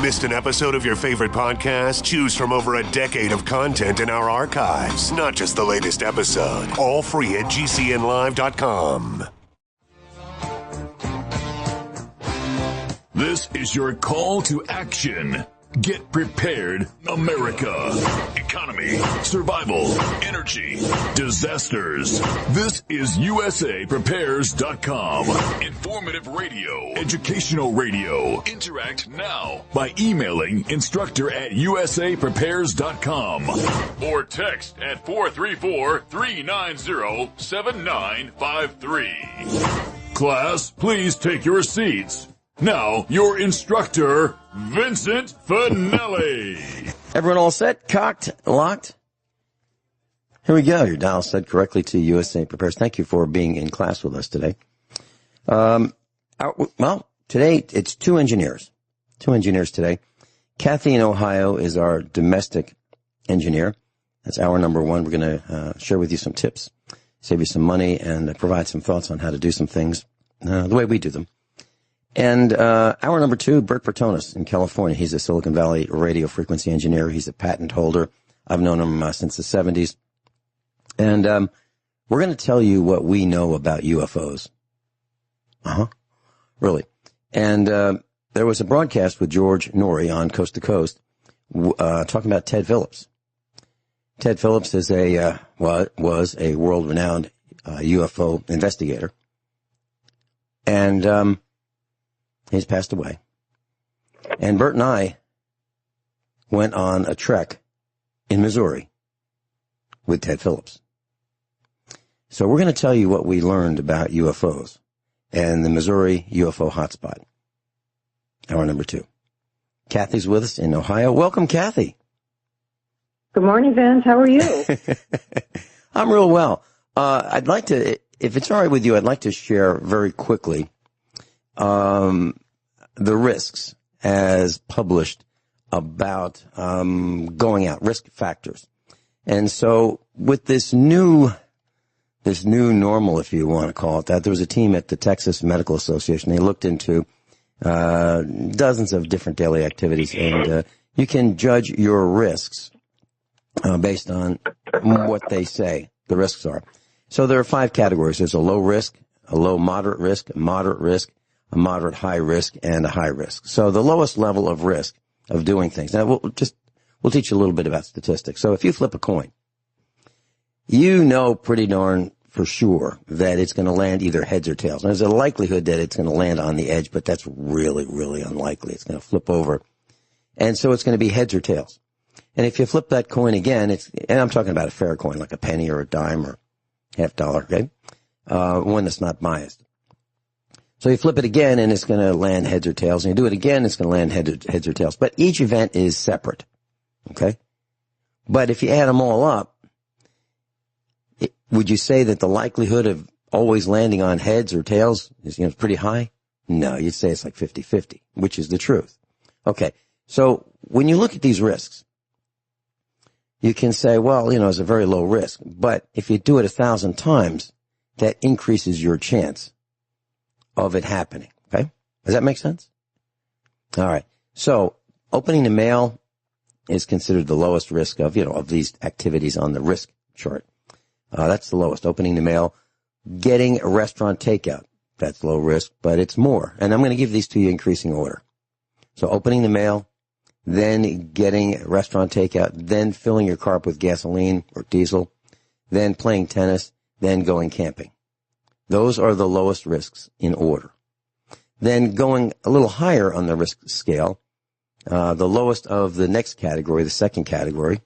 Missed an episode of your favorite podcast? Choose from over a decade of content in our archives, not just the latest episode. All free at GCNlive.com. This is your call to action. Get prepared, America. Economy, survival, energy, disasters. This is USAPrepares.com. Informative radio, educational radio. Interact now by emailing instructor@USAPrepares.com or text at 434-390-7953. Class, please take your seats. Now, your instructor, Vincent Finelli. Everyone all set? Cocked? Locked? Here we go. Your dial set correctly to USA Prepares. Thank you for being in class with us today. Today it's two engineers. Two engineers today. Cathy in Ohio is our domestic engineer. That's hour number one. We're going to share with you some tips, save you some money, and provide some thoughts on how to do some things the way we do them. And hour number two, Bert Bertonis in California. He's a Silicon Valley radio frequency engineer. He's a patent holder. I've known him since the 70s. And we're going to tell you what we know about UFOs. Really. And there was a broadcast with George Norrie on Coast to Coast talking about Ted Phillips. Ted Phillips is was a world-renowned UFO investigator. And he's passed away. And Bert and I went on a trek in Missouri with Ted Phillips. So we're going to tell you what we learned about UFOs and the Missouri UFO hotspot. Hour number two. Cathy's with us in Ohio. Welcome, Cathy. Good morning, Vince. How are you? I'm real well. I'd like to, if it's all right with you, I'd like to share very quickly the risks as published about going out, risk factors. And so with this new normal, if you want to call it that, there was a team at the Texas Medical Association. They looked into dozens of different daily activities, and you can judge your risks based on what they say the risks are. So there are 5 categories. There's a low risk, a low moderate risk, a moderate high risk, and a high risk. So the lowest level of risk of doing things. Now we'll teach you a little bit about statistics. So if you flip a coin, you know pretty darn for sure that it's going to land either heads or tails. Now, there's a likelihood that it's going to land on the edge, but that's really, really unlikely. It's going to flip over. And so it's going to be heads or tails. And if you flip that coin again, and I'm talking about a fair coin, like a penny or a dime or $50, okay? One that's not biased. So you flip it again, and it's going to land heads or tails. And you do it again, it's going to land heads or tails. But each event is separate, okay? But if you add them all up, would you say that the likelihood of always landing on heads or tails is, pretty high? No, you'd say it's like 50-50, which is the truth. Okay, so when you look at these risks, you can say, well, it's a very low risk. But if you do it 1,000 times, that increases your chance of it happening. Okay? Does that make sense? All right. So opening the mail is considered the lowest risk of these activities on the risk chart. That's the lowest. Opening the mail, getting a restaurant takeout. That's low risk, but it's more. And I'm going to give these to you in increasing order. So opening the mail, then getting a restaurant takeout, then filling your car up with gasoline or diesel, then playing tennis, then going camping. Those are the lowest risks in order. Then going a little higher on the risk scale, the lowest of the next category, the second category,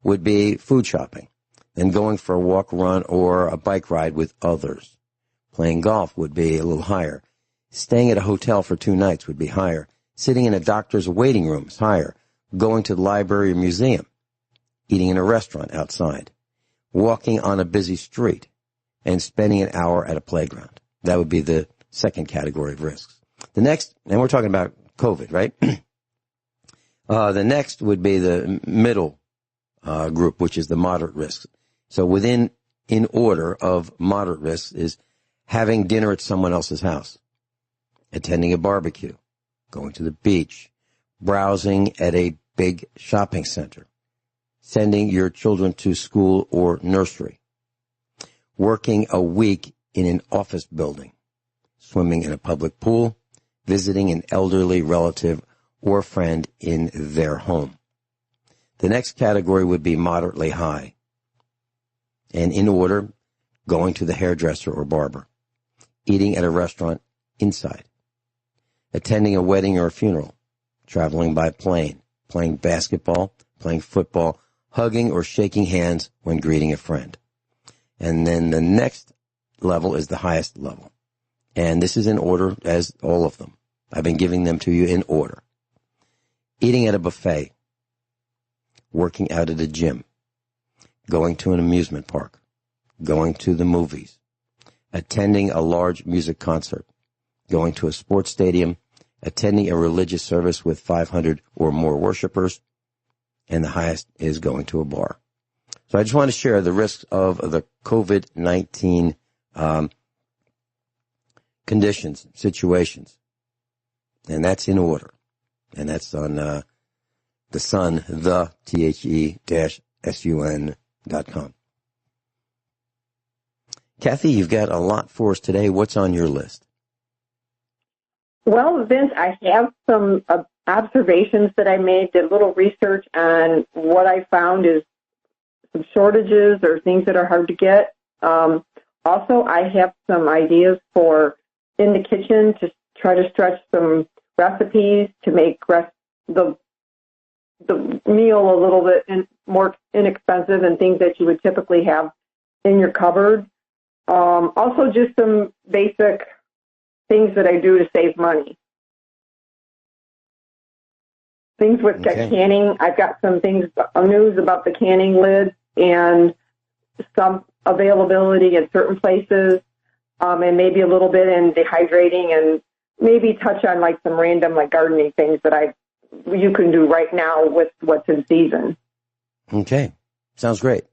would be food shopping. Then going for a walk, run, or a bike ride with others. Playing golf would be a little higher. Staying at a hotel for 2 nights would be higher. Sitting in a doctor's waiting room is higher. Going to the library or museum. Eating in a restaurant outside. Walking on a busy street. And spending an hour at a playground. That would be the second category of risks. The next, and we're talking about COVID, right? The next would be the middle group, which is the moderate risks. So in order of moderate risks is having dinner at someone else's house, attending a barbecue, going to the beach, browsing at a big shopping center, sending your children to school or nursery, working a week in an office building, swimming in a public pool, visiting an elderly relative or friend in their home. The next category would be moderately high. And in order, going to the hairdresser or barber, eating at a restaurant inside, attending a wedding or a funeral, traveling by plane, playing basketball, playing football, hugging or shaking hands when greeting a friend. And then the next level is the highest level. And this is in order as all of them. I've been giving them to you in order. Eating at a buffet, working out at a gym, going to an amusement park, going to the movies, attending a large music concert, going to a sports stadium, attending a religious service with 500 or more worshipers, and the highest is going to a bar. So I just want to share the risks of the COVID-19 conditions, situations, and that's in order. And that's on the Sun, the-sun.com. Cathy, you've got a lot for us today. What's on your list? Well, Vince, I have some observations that I made, did a little research on what I found is some shortages or things that are hard to get. Also, I have some ideas for in the kitchen to try to stretch some recipes to make the meal a little bit more inexpensive and things that you would typically have in your cupboard. Also, just some basic things that I do to save money. Things with canning. I've got some things, news about the canning lids and some availability in certain places, and maybe a little bit in dehydrating, and maybe touch on like some random like gardening things that you can do right now with what's in season. Okay. Sounds great.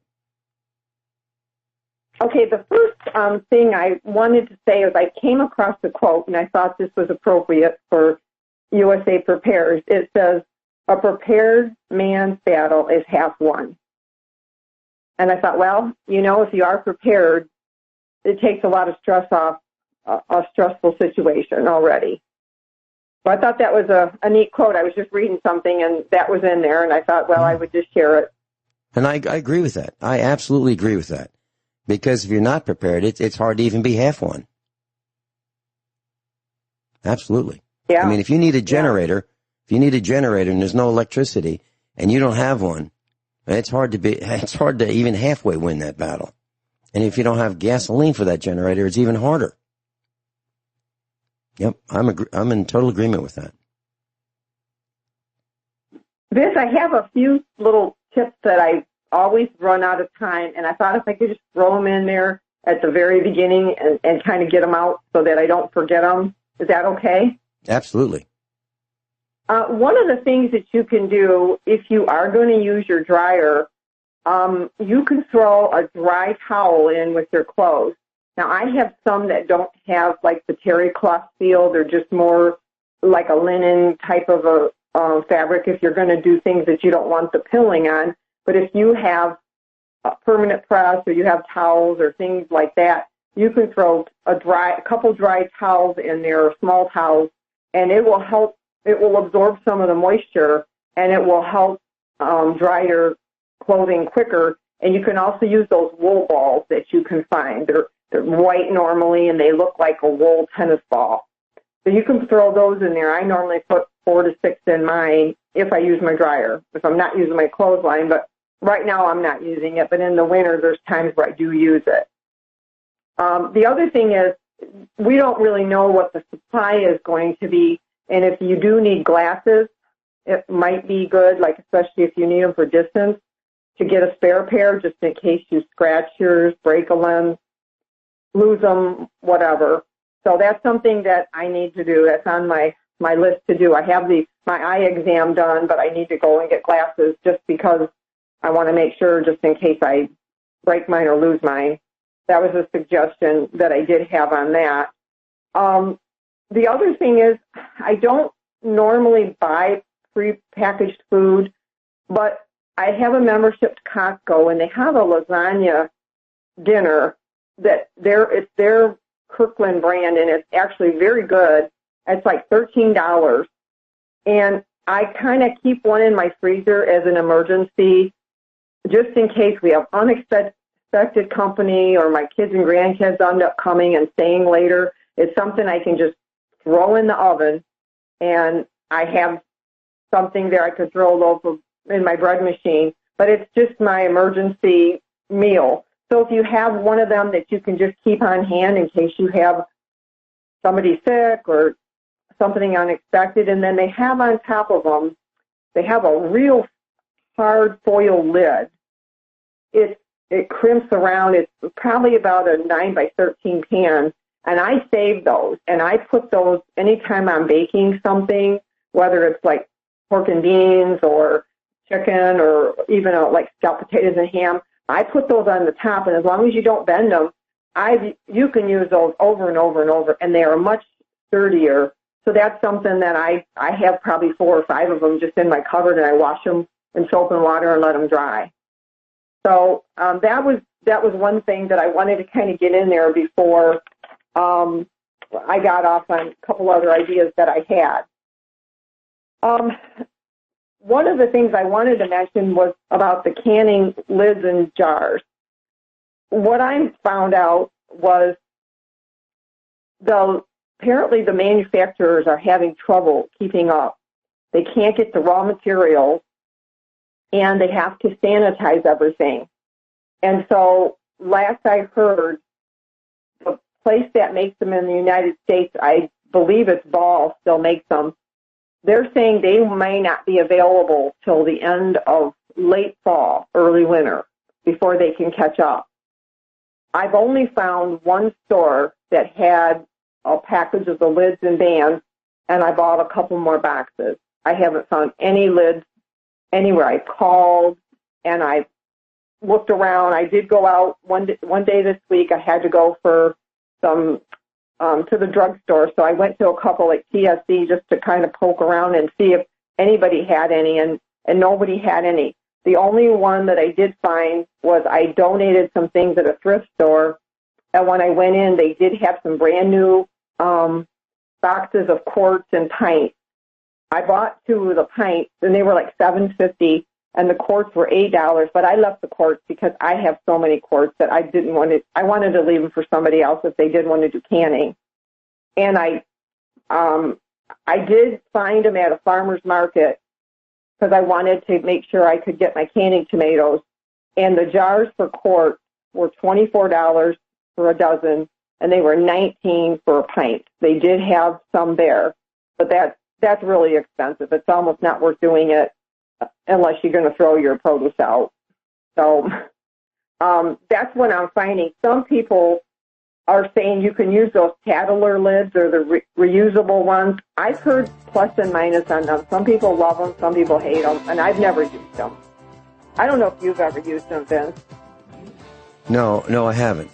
Okay, the first thing I wanted to say is I came across the quote, and I thought this was appropriate for USA Prepares. It says, "A prepared man's battle is half won." And I thought, well, if you are prepared, it takes a lot of stress off a stressful situation already. So I thought that was a neat quote. I was just reading something, and that was in there, and I thought, well, I would just share it. And I agree with that. I absolutely agree with that. Because if you're not prepared, it's hard to even be half one. Absolutely. Yeah. I mean, if you need a generator, and there's no electricity and you don't have one, it's hard to even halfway win that battle. And if you don't have gasoline for that generator, it's even harder. Yep. I'm in total agreement with that. Vince, I have a few little tips that I always run out of time, and I thought if I could just throw them in there at the very beginning and kind of get them out so that I don't forget them. Is that okay? Absolutely. One of the things that you can do if you are going to use your dryer, you can throw a dry towel in with your clothes. Now, I have some that don't have like the terry cloth feel. They're just more like a linen type of a fabric if you're going to do things that you don't want the pilling on. But if you have a permanent press or you have towels or things like that, you can throw a couple dry towels in there, or small towels, and it will help. It will absorb some of the moisture, and it will help dry your clothing quicker. And you can also use those wool balls that you can find. They're white normally, and they look like a wool tennis ball. So you can throw those in there. I normally put 4 to 6 in mine if I use my dryer, if I'm not using my clothesline, but right now I'm not using it, but in the winter there's times where I do use it. The other thing is we don't really know what the supply is going to be, and if you do need glasses, it might be good, like especially if you need them for distance, to get a spare pair just in case you scratch yours, break a lens, lose them, whatever. So that's something that I need to do. That's on my list to do. I have my eye exam done, but I need to go and get glasses just because I want to make sure just in case I break mine or lose mine. That was a suggestion that I did have on that. The other thing is I don't normally buy prepackaged food, but I have a membership to Costco, and they have a lasagna dinner that it's their Kirkland brand, and it's actually very good. It's like $13, and I kind of keep one in my freezer as an emergency, just in case we have unexpected company or my kids and grandkids end up coming and staying later. It's something I can just throw in the oven, and I have something there I could throw a loaf of in my bread machine, but it's just my emergency meal. So if you have one of them that you can just keep on hand in case you have somebody sick or something unexpected, and then they have on top of them, they have a real hard foil lid. It crimps around. It's probably about a 9 by 13 pan, and I save those, and I put those anytime I'm baking something, whether it's like pork and beans or chicken or even like scalloped potatoes and ham. I put those on the top, and as long as you don't bend them, you can use those over and over and over, and they are much sturdier. So that's something that I have probably 4 or 5 of them just in my cupboard, and I wash them in soap and water and let them dry. So that was one thing that I wanted to kind of get in there before I got off on a couple other ideas that I had. One of the things I wanted to mention was about the canning lids and jars. What I found out was apparently the manufacturers are having trouble keeping up. They can't get the raw materials, and they have to sanitize everything. And so last I heard, the place that makes them in the United States, I believe it's Ball, still makes them. They're saying they may not be available till the end of late fall, early winter, before they can catch up. I've only found one store that had a package of the lids and bands, and I bought a couple more boxes. I haven't found any lids anywhere. I called, and I looked around. I did go out one day this week. I had to go for some to the drugstore, so I went to a couple at TSC just to kind of poke around and see if anybody had any, and nobody had any. The only one that I did find was I donated some things at a thrift store, and when I went in, they did have some brand new boxes of quarts and pints. I bought 2 of the pints, and they were like $7.50, and the quarts were $8, but I left the quarts because I have so many quarts that I wanted to leave them for somebody else if they did want to do canning. And I did find them at a farmer's market because I wanted to make sure I could get my canning tomatoes. And the jars for quart were $24 for a dozen, and they were $19 for a pint. They did have some there, but that's really expensive. It's almost not worth doing it unless you're going to throw your produce out. So that's what I'm finding. Some people are saying you can use those Tattler lids or the reusable ones. I've heard plus and minus on them. Some people love them, some people hate them, and I've never used them. I don't know if you've ever used them, Vince. No, I haven't.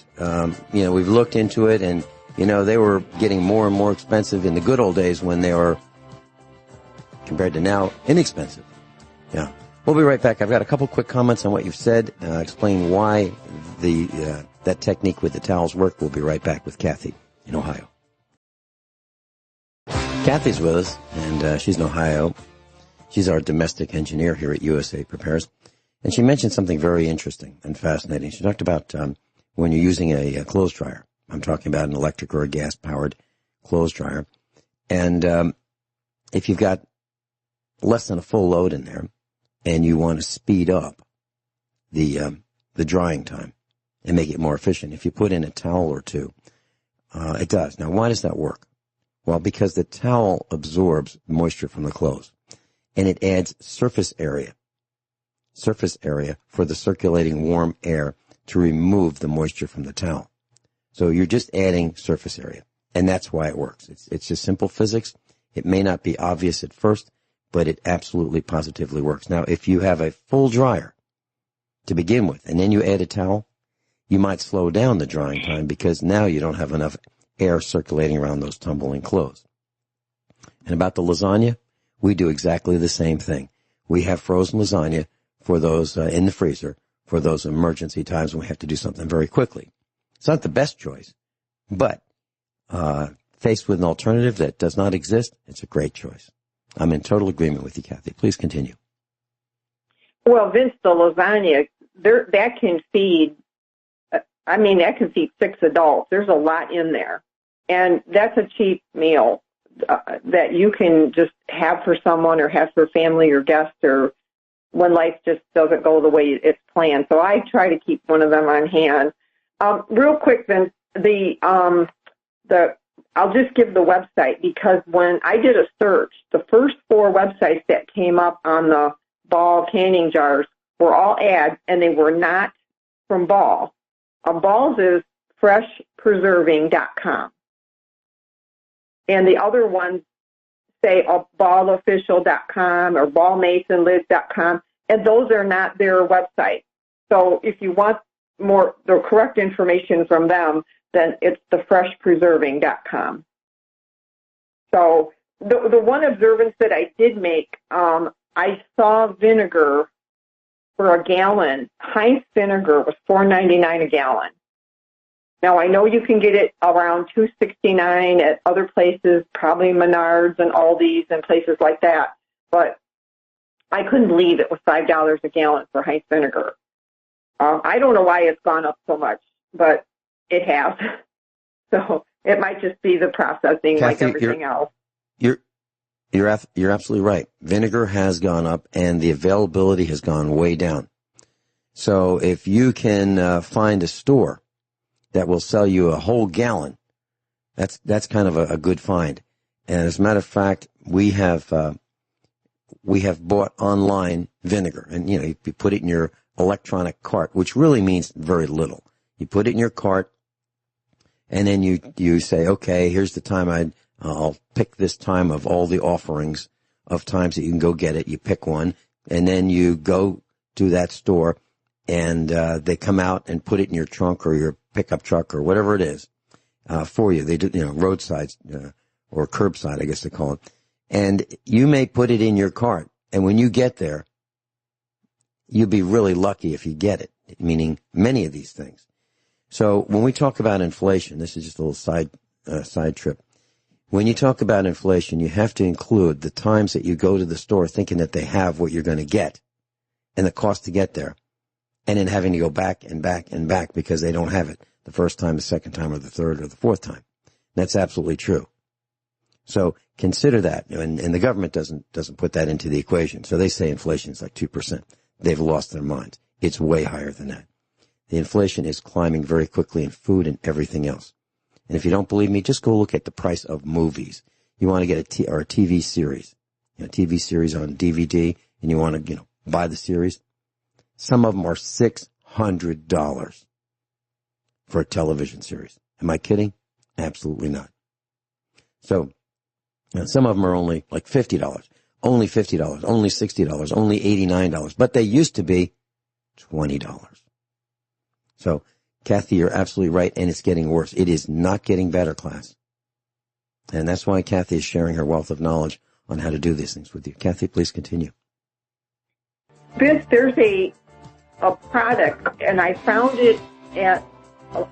We've looked into it, and, they were getting more and more expensive in the good old days when they were, compared to now, inexpensive. Yeah. We'll be right back. I've got a couple quick comments on what you've said, explain why that technique with the towels worked. We'll be right back with Cathy in Ohio. Cathy's with us, and she's in Ohio. She's our domestic engineer here at USA Prepares. And she mentioned something very interesting and fascinating. She talked about when you're using a clothes dryer. I'm talking about an electric or a gas-powered clothes dryer. And if you've got less than a full load in there, and you want to speed up the drying time and make it more efficient, if you put in a towel or 2, it does. Now, why does that work? Well, because the towel absorbs moisture from the clothes, and it adds surface area for the circulating warm air to remove the moisture from the towel. So you're just adding surface area, and that's why it works. It's just simple physics. It may not be obvious at first, but it absolutely positively works. Now, if you have a full dryer to begin with, and then you add a towel, you might slow down the drying time because now you don't have enough air circulating around those tumbling clothes. And about the lasagna, we do exactly the same thing. We have frozen lasagna for those in the freezer for those emergency times when we have to do something very quickly. It's not the best choice, but faced with an alternative that does not exist, it's a great choice. I'm in total agreement with you, Cathy. Please continue. Well, Vince, the lasagna, that can feed, that can feed 6 adults. There's a lot in there. And that's a cheap meal that you can just have for someone or have for family or guests or when life just doesn't go the way it's planned. So I try to keep one of them on hand. Real quick, Vince, I'll just give the website because when I did a search, the first 4 websites that came up on the Ball canning jars were all ads, and they were not from Ball. Ball's is freshpreserving.com. And the other ones say ballofficial.com or ballmasonlids.com, and those are not their website. So if you want the correct information from them, then it's the freshpreserving.com. So the one observance that I did make, I saw vinegar for a gallon. Heinz vinegar was $4.99 a gallon. Now, I know you can get it around $2.69 at other places, probably Menards and Aldi's and places like that, but I couldn't believe it was $5 a gallon for Heinz vinegar. I don't know why it's gone up so much, but it has. So it might just be the processing, Cathy, like everything else. You're absolutely right. Vinegar has gone up, and the availability has gone way down. So if you can find a store that will sell you a whole gallon, that's kind of a good find. And as a matter of fact, we have bought online vinegar, and you put it in your electronic cart, which really means very little. You put it in your cart, and then you say, okay, here's the time I'll pick this time of all the offerings of times that you can go get it. You pick one, and then you go to that store, and they come out and put it in your trunk or your pickup truck or whatever it is for you. They do, roadside or curbside, I guess they call it. And you may put it in your cart, and when you get there, you'll be really lucky if you get it, meaning many of these things. So when we talk about inflation, this is just a little side trip. When you talk about inflation, you have to include the times that you go to the store thinking that they have what you're going to get and the cost to get there, and then having to go back and back and back because they don't have it the first time, the second time, or the third or the fourth time. That's absolutely true. So consider that, and the government doesn't put that into the equation. So they say inflation is like 2%. They've lost their minds. It's way higher than that. The inflation is climbing very quickly in food and everything else. And if you don't believe me, just go look at the price of movies. You want to get a TV series, TV series on DVD, and you want to, buy the series. Some of them are $600 for a television series. Am I kidding? Absolutely not. So, some of them are only like $50, only $50, only $60, only $89, but they used to be $20. So, Cathy, you're absolutely right, and it's getting worse. It is not getting better, class. And that's why Cathy is sharing her wealth of knowledge on how to do these things with you. Cathy, please continue. Vince, there's a product, and I found it at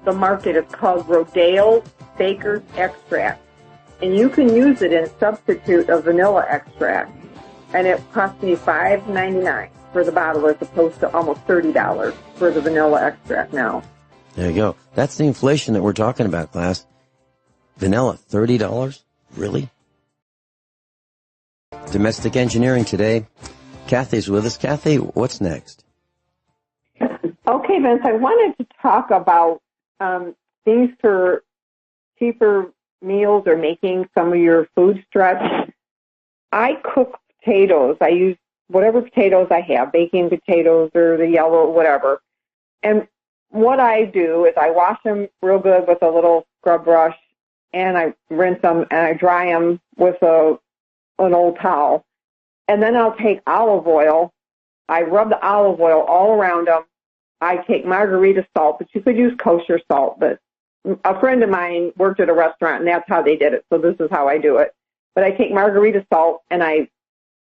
the market. It's called Rodale Baker's Extract. And you can use it in substitute of vanilla extract. And it cost me $5.99 for the bottle as opposed to almost $30 for the vanilla extract now. There you go. That's the inflation that we're talking about, class. Vanilla, $30? Really? Domestic engineering today. Cathy's with us. Cathy, what's next? Okay, Vince, I wanted to talk about things for cheaper meals or making some of your food stretch. I cook potatoes. I use whatever potatoes I have, baking potatoes or the yellow, whatever. And what I do is I wash them real good with a little scrub brush, and I rinse them and I dry them with an old towel. And then I'll take olive oil. I rub the olive oil all around them. I take margarita salt, but you could use kosher salt. But a friend of mine worked at a restaurant, and that's how they did it. So this is how I do it. But I take margarita salt, and I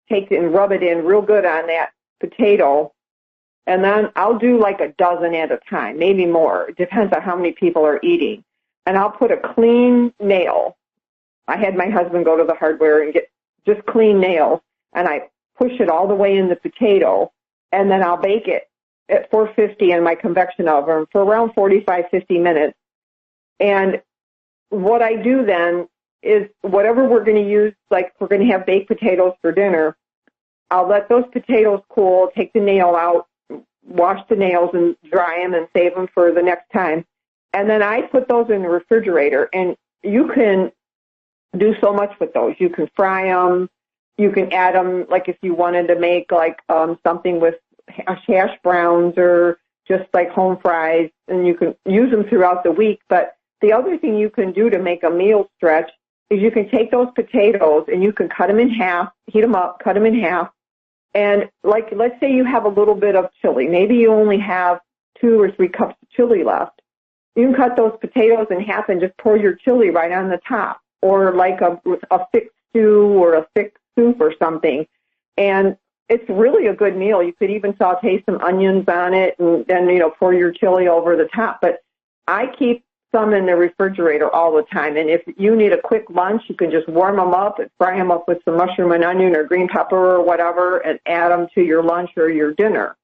take it and rub it in real good on that potato. And then I'll do like a dozen at a time, maybe more. It depends on how many people are eating. And I'll put a clean nail. I had my husband go to the hardware and get just clean nails, and I push it all the way in the potato, and then I'll bake it at 450 in my convection oven for around 45, 50 minutes. And what I do then is whatever we're going to use, like if we're going to have baked potatoes for dinner, I'll let those potatoes cool, take the nail out, wash the nails and dry them and save them for the next time. And then I put those in the refrigerator, and you can do so much with those. You can fry them. You can add them, like if you wanted to make like something with hash browns or just like home fries, and you can use them throughout the week. But the other thing you can do to make a meal stretch is you can take those potatoes and you can cut them in half, heat them up, cut them in half. And like, let's say you have a little bit of chili. Maybe you only have 2 or 3 cups of chili left. You can cut those potatoes in half and just pour your chili right on the top, or like a thick stew or a thick soup or something. And it's really a good meal. You could even saute some onions on it and then, pour your chili over the top. But I keep some in the refrigerator all the time. And if you need a quick lunch, you can just warm them up and fry them up with some mushroom and onion or green pepper or whatever and add them to your lunch or your dinner.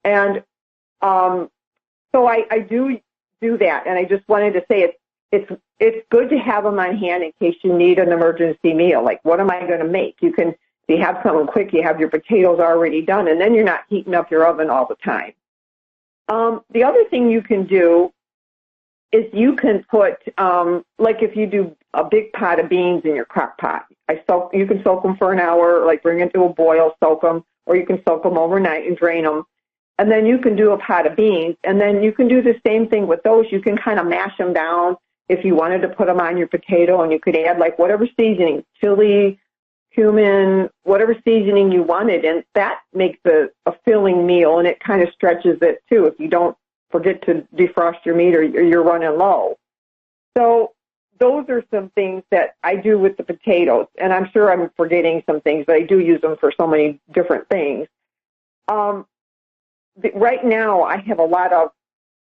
And so I do that. And I just wanted to say it's good to have them on hand in case you need an emergency meal. Like, what am I going to make? If you have something quick, you have your potatoes already done, and then you're not heating up your oven all the time. The other thing you can do is you can put, like if you do a big pot of beans in your crock pot, you can soak them for an hour, like bring it to a boil, soak them, or you can soak them overnight and drain them. And then you can do a pot of beans, and then you can do the same thing with those. You can kind of mash them down if you wanted to put them on your potato, and you could add like whatever seasoning, chili, cumin, whatever seasoning you wanted, and that makes a filling meal, and it kind of stretches it too if you don't forget to defrost your meat or you're running low. So those are some things that I do with the potatoes, and I'm sure I'm forgetting some things, but I do use them for so many different things. Right now, I have a lot of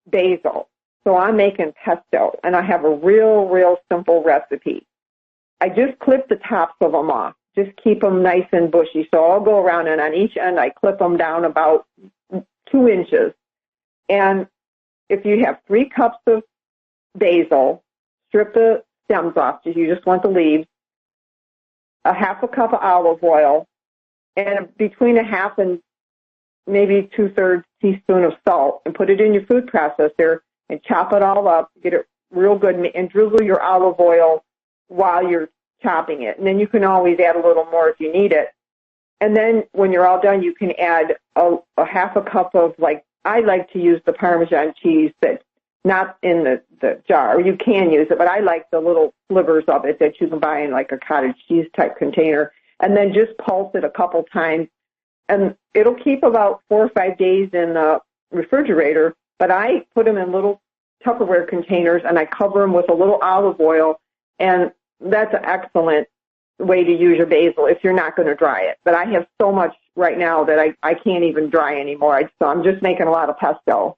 basil, so I'm making pesto, and I have a real simple recipe. I just clip the tops of them off. Just keep them nice and bushy. So I'll go around, and on each end, I clip them down about 2 inches. And if you have 3 cups of basil, strip the stems off. You just want the leaves. A half a cup of olive oil, and between a half and maybe 2/3 teaspoon of salt, and put it in your food processor and chop it all up. Get it real good, and drizzle your olive oil while you're chopping it. And then you can always add a little more if you need it. And then when you're all done, you can add a half a cup of, like, I like to use the Parmesan cheese that's not in the jar. You can use it, but I like the little slivers of it that you can buy in like a cottage cheese type container. And then just pulse it a couple times. And it'll keep about 4 or 5 days in the refrigerator, but I put them in little Tupperware containers, and I cover them with a little olive oil, and that's an excellent way to use your basil if you're not going to dry it. But I have so much right now that I can't even dry anymore, so I'm just making a lot of pesto.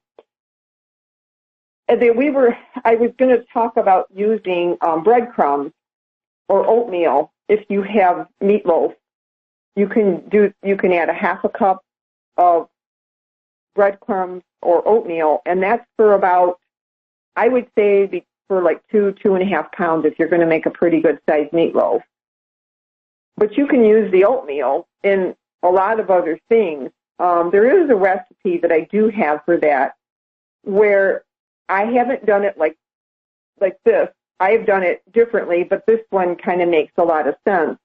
And then I was going to talk about using breadcrumbs or oatmeal if you have meatloaf. You can add a half a cup of breadcrumbs or oatmeal, and that's for about, I would say, for like 2.5 pounds if you're going to make a pretty good sized meatloaf. But you can use the oatmeal in a lot of other things. There is a recipe that I do have for that where I haven't done it like this. I have done it differently, but this one kind of makes a lot of sense.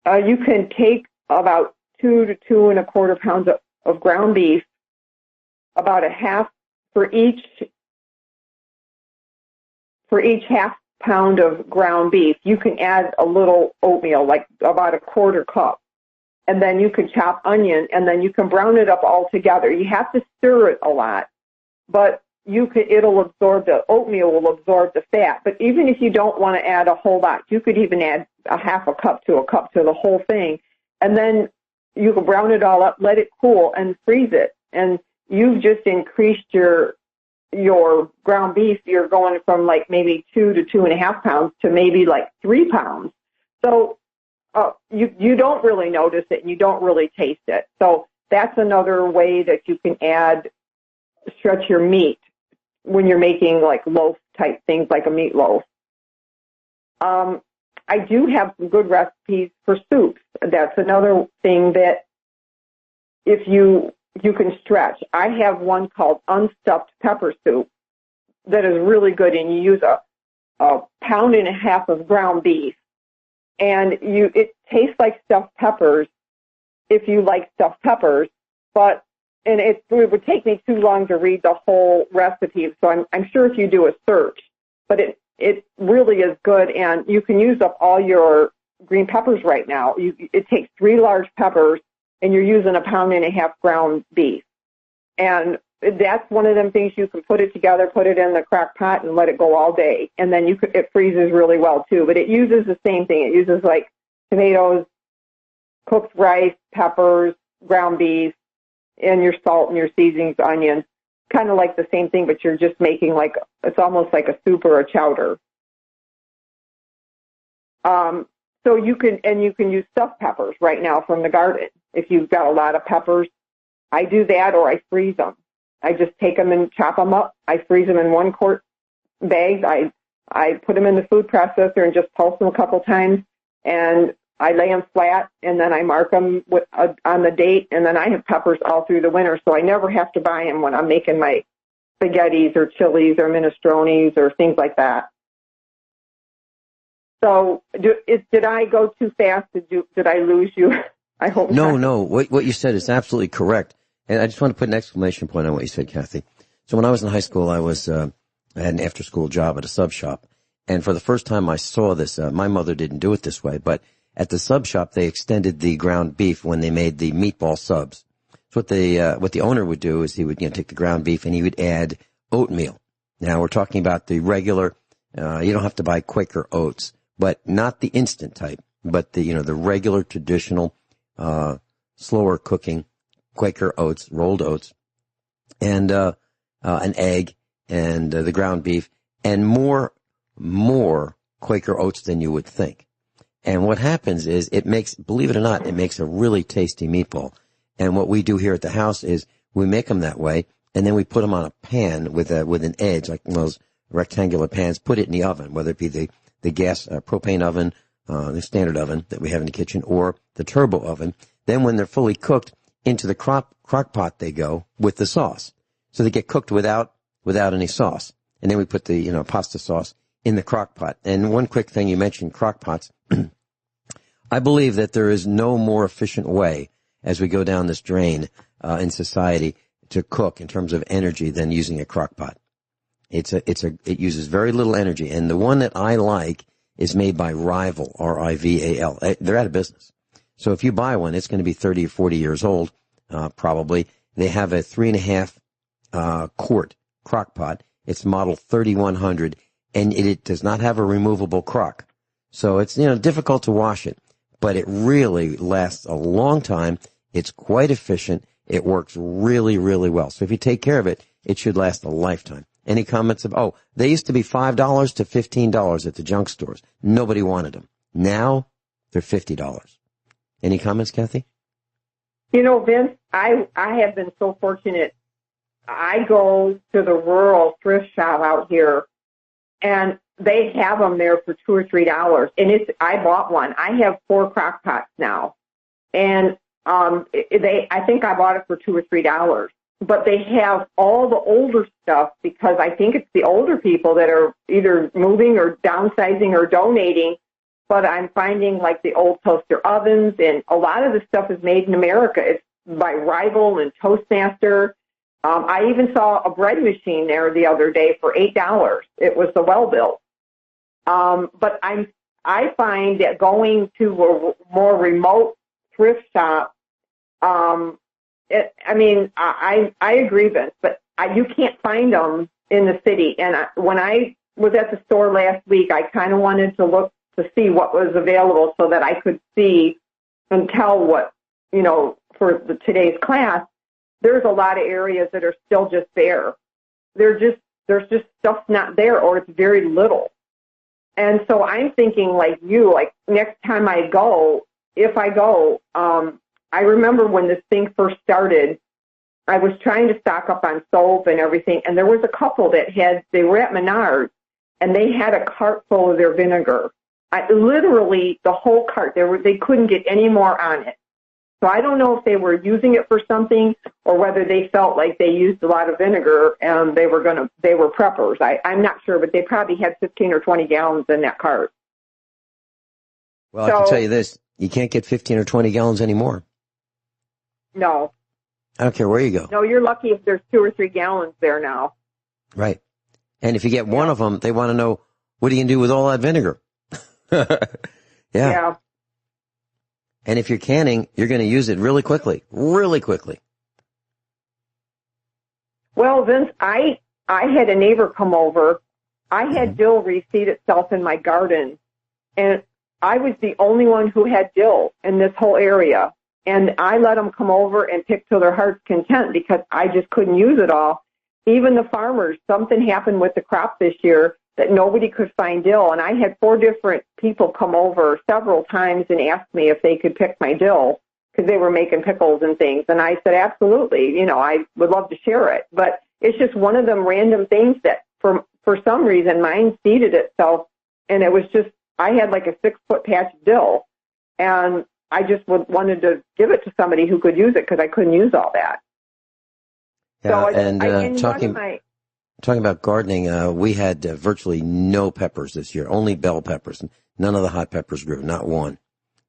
You can take about 2 to 2.25 pounds of ground beef, about a half for each half pound of ground beef. You can add a little oatmeal, like about a 1/4 cup, and then you can chop onion, and then you can brown it up all together. You have to stir it a lot, but the oatmeal will absorb the fat. But even if you don't want to add a whole lot, you could even add a half a cup to a cup to the whole thing. and then you can brown it all up, let it cool, and freeze it. And you've just increased your ground beef. You're going from like maybe 2 to 2.5 pounds to maybe like 3 pounds. So you don't really notice it, and you don't really taste it. So that's another way that you can stretch your meat when you're making like loaf type things like a meatloaf. I do have some good recipes for soups. That's another thing that if you can stretch. I have one called unstuffed pepper soup that is really good, and you use a 1.5 pounds of ground beef, and it tastes like stuffed peppers if you like stuffed peppers, and it would take me too long to read the whole recipe, so I'm sure if you do a search, but it really is good, and you can use up all your green peppers right now. It takes 3 large peppers, and you're using a 1.5 pounds ground beef. And that's one of them things you can put it together, put it in the crock pot, and let it go all day. And then it freezes really well, too. But it uses the same thing. It uses, like, tomatoes, cooked rice, peppers, ground beef, and your salt and your seasonings, onions. Kind of like the same thing, but you're just making it's almost like a soup or a chowder. So you can use stuffed peppers right now from the garden. If you've got a lot of peppers, I do that, or I freeze them. I just take them and chop them up. I freeze them in 1 quart bags. I put them in the food processor and just pulse them a couple times, and I lay them flat, and then I mark them on the date, and then I have peppers all through the winter, so I never have to buy them when I'm making my spaghettis or chilies or minestrones or things like that. So did I go too fast? Did I lose you? I hope not. No. What you said is absolutely correct. And I just want to put an exclamation point on what you said, Cathy. So when I was in high school, I had an after-school job at a sub shop. And for the first time I saw this, my mother didn't do it this way, but at the sub shop, they extended the ground beef when they made the meatball subs. So what the owner would do is he would take the ground beef and he would add oatmeal. Now we're talking about the regular, you don't have to buy Quaker oats, but not the instant type, but the regular traditional, slower cooking Quaker oats, rolled oats, and an egg, and the ground beef, and more Quaker oats than you would think. And what happens is believe it or not, it makes a really tasty meatball. And what we do here at the house is we make them that way, and then we put them on a pan with an edge, like one of those rectangular pans, put it in the oven, whether it be the gas propane oven, the standard oven that we have in the kitchen, or the turbo oven. Then when they're fully cooked, into the crock pot they go with the sauce. So they get cooked without any sauce. And then we put the, pasta sauce in the crock pot. And one quick thing, you mentioned crock pots. I believe that there is no more efficient way as we go down this drain in society to cook in terms of energy than using a crock pot. It uses very little energy. And the one that I like is made by Rival, R-I-V-A-L. They're out of business. So if you buy one, it's going to be 30 or 40 years old, probably. They have a 3.5 quart crock pot. It's model 3100, and it does not have a removable crock. So it's, difficult to wash it, but it really lasts a long time. It's quite efficient. It works really, really well. So if you take care of it, it should last a lifetime. Any comments they used to be $5 to $15 at the junk stores. Nobody wanted them. Now they're $50. Any comments, Cathy? Vince, I have been so fortunate. I go to the rural thrift shop out here, and they have them there for $2 or $3. And I bought one. I have 4 crock pots now, and I think I bought it for $2 or $3. But they have all the older stuff because I think it's the older people that are either moving or downsizing or donating. But I'm finding like the old toaster ovens, and a lot of the stuff is made in America. It's by Rival and Toastmaster. I even saw a bread machine there the other day for $8. It was the Well-Built. But I find that going to a more remote thrift shop, I agree, Vince, but you can't find them in the city. And when I was at the store last week, I kind of wanted to look to see what was available so that I could see and tell what, for today's class, there's a lot of areas that are still just bare. There's just stuff not there, or it's very little. And so I'm thinking like next time I go, if I go, I remember when this thing first started, I was trying to stock up on soap and everything, and there was a couple that they were at Menards, and they had a cart full of their vinegar. Literally the whole cart. They couldn't get any more on it. So I don't know if they were using it for something or whether they felt like they used a lot of vinegar and they were preppers. I'm not sure, but they probably had 15 or 20 gallons in that cart. Well, I can tell you this. You can't get 15 or 20 gallons anymore. No. I don't care where you go. No, you're lucky if there's 2 or 3 gallons there now. Right. And if you get one of them, they want to know, what are you going to do with all that vinegar? Yeah. And if you're canning, you're going to use it really quickly. Really quickly. Well, Vince, I had a neighbor come over. I had dill reseed itself in my garden, and I was the only one who had dill in this whole area. And I let them come over and pick to their heart's content because I just couldn't use it all. Even the farmers, something happened with the crop this year that nobody could find dill. And I had 4 different people come over several times and ask me if they could pick my dill because they were making pickles and things. And I said, absolutely, I would love to share it. But it's just one of them random things that for some reason mine seeded itself. And it was just, I had like a 6-foot patch of dill. And I just wanted to give it to somebody who could use it because I couldn't use all that. Yeah, so talking about gardening, we had virtually no peppers this year, only bell peppers. None of the hot peppers grew, not one.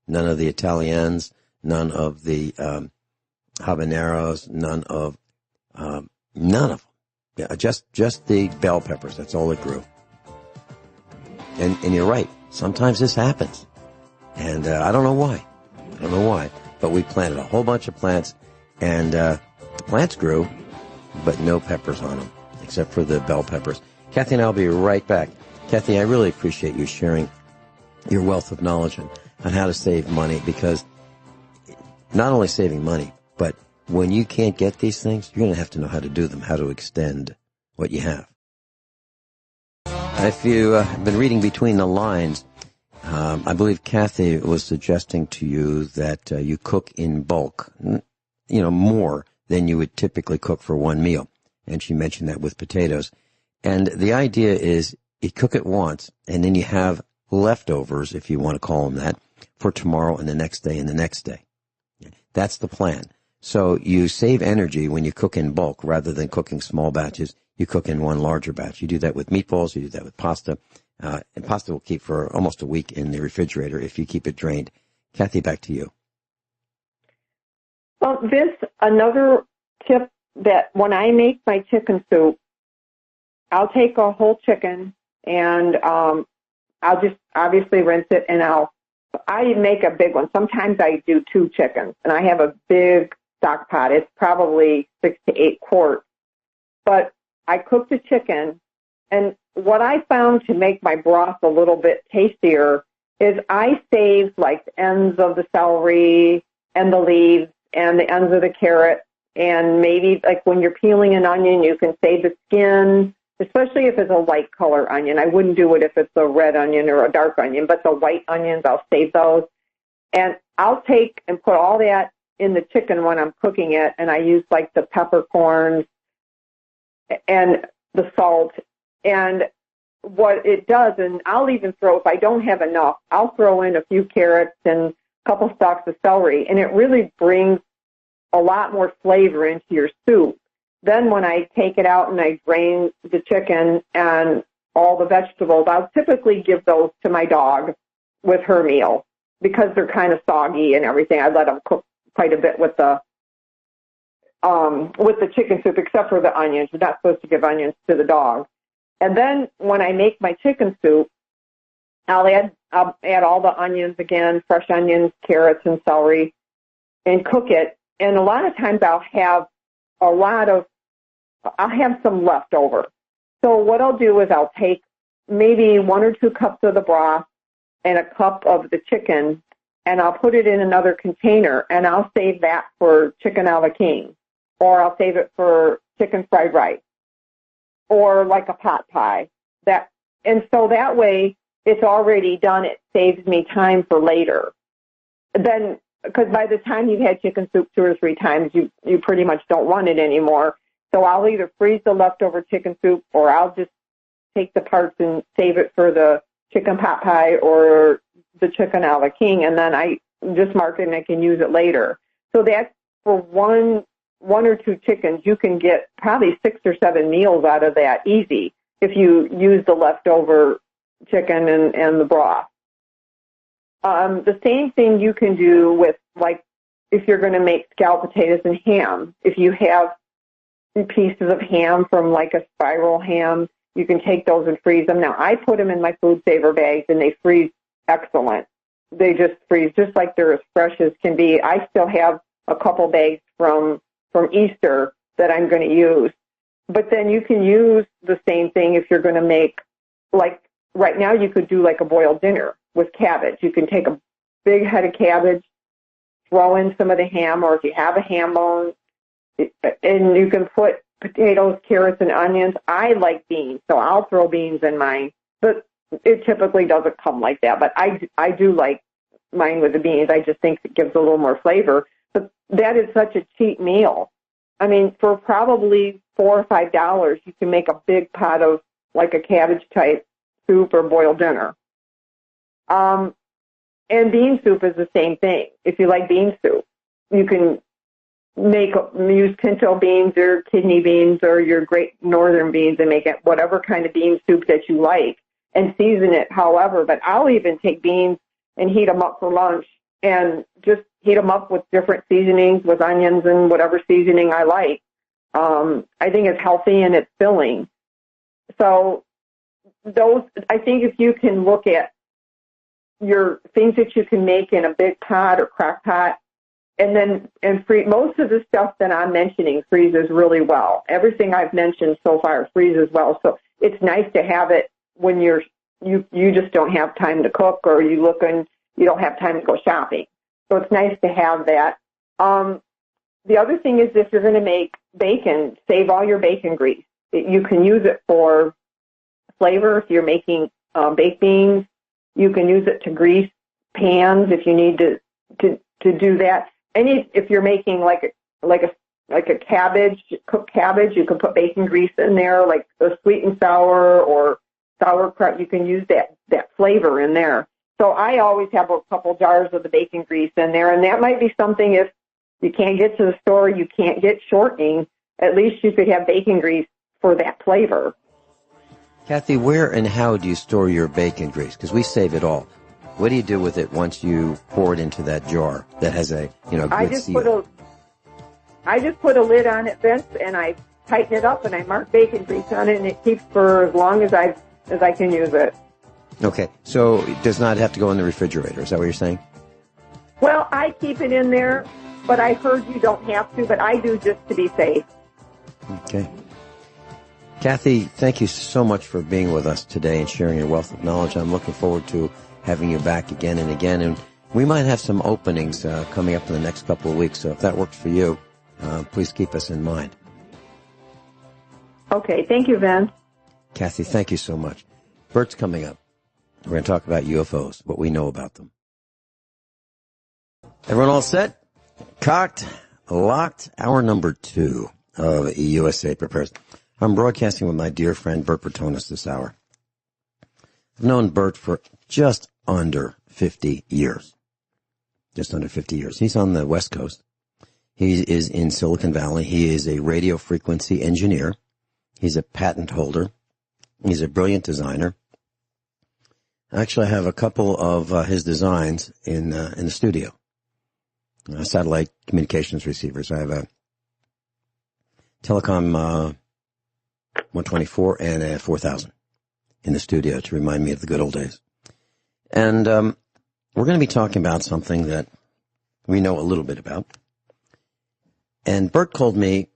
None of the Italians, none of the habaneros, none of them. Yeah, just the bell peppers. That's all that grew. And you're right. Sometimes this happens, and I don't know why. But we planted a whole bunch of plants, and the plants grew, but no peppers on them, except for the bell peppers. Cathy and I will be right back. Cathy, I really appreciate you sharing your wealth of knowledge on how to save money, because not only saving money, but when you can't get these things, you're going to have to know how to do them, how to extend what you have. If you have been reading between the lines, I believe Cathy was suggesting to you that you cook in bulk, more than you would typically cook for one meal. And she mentioned that with potatoes. And the idea is you cook it once, and then you have leftovers, if you want to call them that, for tomorrow and the next day and the next day. That's the plan. So you save energy when you cook in bulk rather than cooking small batches. You cook in one larger batch. You do that with meatballs. You do that with pasta. And pasta will keep for almost a week in the refrigerator if you keep it drained. Cathy, back to you. Well, Vince, another tip that when I make my chicken soup, I'll take a whole chicken and I'll just obviously rinse it, and I make a big one. Sometimes I do 2 chickens, and I have a big stock pot. It's probably 6 to 8 quarts. But I cook the chicken, and what I found to make my broth a little bit tastier is I save like the ends of the celery and the leaves and the ends of the carrot, and maybe like when you're peeling an onion, you can save the skin, especially if it's a light color onion. I wouldn't do it if it's a red onion or a dark onion, but the white onions, I'll save those. And I'll take and put all that in the chicken when I'm cooking it, and I use like the peppercorns and the salt. And what it does, and I'll even throw, if I don't have enough, I'll throw in a few carrots and a couple stalks of celery, and it really brings a lot more flavor into your soup. Then when I take it out and I drain the chicken and all the vegetables, I'll typically give those to my dog with her meal because they're kind of soggy and everything. I let them cook quite a bit with the chicken soup, except for the onions. You're not supposed to give onions to the dog. And then when I make my chicken soup, I'll add all the onions again, fresh onions, carrots, and celery, and cook it. And a lot of times I'll have some left over. So what I'll do is I'll take maybe 1 or 2 cups of the broth and a cup of the chicken, and I'll put it in another container, and I'll save that for chicken a la king, or I'll save it for chicken fried rice, or like a pot pie. And so that way it's already done. It saves me time for later. Then, because by the time you've had chicken soup 2 or 3 times, you pretty much don't want it anymore. So I'll either freeze the leftover chicken soup, or I'll just take the parts and save it for the chicken pot pie or the chicken a la king, and then I just mark it and I can use it later. So that's for one or 2 chickens, you can get probably 6 or 7 meals out of that easy if you use the leftover chicken and the broth. The same thing you can do with, like, if you're going to make scalloped potatoes and ham. If you have pieces of ham from like a spiral ham, you can take those and freeze them. Now, I put them in my food saver bags, and they freeze excellent. They just freeze just like they're as fresh as can be. I still have a couple bags from Easter that I'm going to use. But then you can use the same thing if you're going to make, like, right now you could do like a boiled dinner with cabbage. You can take a big head of cabbage, throw in some of the ham, or if you have a ham bone, and you can put potatoes, carrots, and onions. I like beans, so I'll throw beans in mine. But it typically doesn't come like that. But I do like mine with the beans. I just think it gives a little more flavor. But that is such a cheap meal. I mean, for probably $4 or $5, you can make a big pot of like a cabbage type soup or boiled dinner. And bean soup is the same thing. If you like bean soup, you can use pinto beans or kidney beans or your great northern beans and make it whatever kind of bean soup that you like and season it however. But I'll even take beans and heat them up for lunch and just heat them up with different seasonings, with onions and whatever seasoning I like. I think it's healthy and it's filling. So I think if you can look at your things that you can make in a big pot or crock pot, and freeze, most of the stuff that I'm mentioning freezes really well. Everything I've mentioned so far freezes well. So it's nice to have it when you just don't have time to cook, or you don't have time to go shopping. So it's nice to have that. The other thing is, if you're going to make bacon, save all your bacon grease. You can use it for flavor. If you're making baked beans, you can use it to grease pans if you need to do that. And if you're making like a cabbage, cooked cabbage, you can put bacon grease in there, like a sweet and sour or sauerkraut. You can use that flavor in there. So I always have a couple jars of the bacon grease in there, and that might be something if you can't get to the store, you can't get shortening, at least you could have bacon grease for that flavor. Cathy, where and how do you store your bacon grease? Because we save it all. What do you do with it once you pour it into that jar that has a good seal? I just put a lid on it, Vince, and I tighten it up, and I mark bacon grease on it, and it keeps for as long as I can use it. Okay, so it does not have to go in the refrigerator. Is that what you're saying? Well, I keep it in there, but I heard you don't have to, but I do just to be safe. Okay. Cathy, thank you so much for being with us today and sharing your wealth of knowledge. I'm looking forward to having you back again and again. And we might have some openings coming up in the next couple of weeks. So if that works for you, please keep us in mind. Okay. Thank you, Vince. Cathy, thank you so much. Bert's coming up. We're going to talk about UFOs, what we know about them. Everyone all set? Cocked, locked. Hour number 2 of USA Prepares. I'm broadcasting with my dear friend Bert Bertonis this hour. I've known Bert for just under 50 years. Just under 50 years. He's on the West Coast. He is in Silicon Valley. He is a radio frequency engineer. He's a patent holder. He's a brilliant designer. Actually, I have a couple of his designs in the studio. Satellite communications receivers. I have a Telecom 124 and a 4000 in the studio to remind me of the good old days. And we're going to be talking about something that we know a little bit about. And Bert called me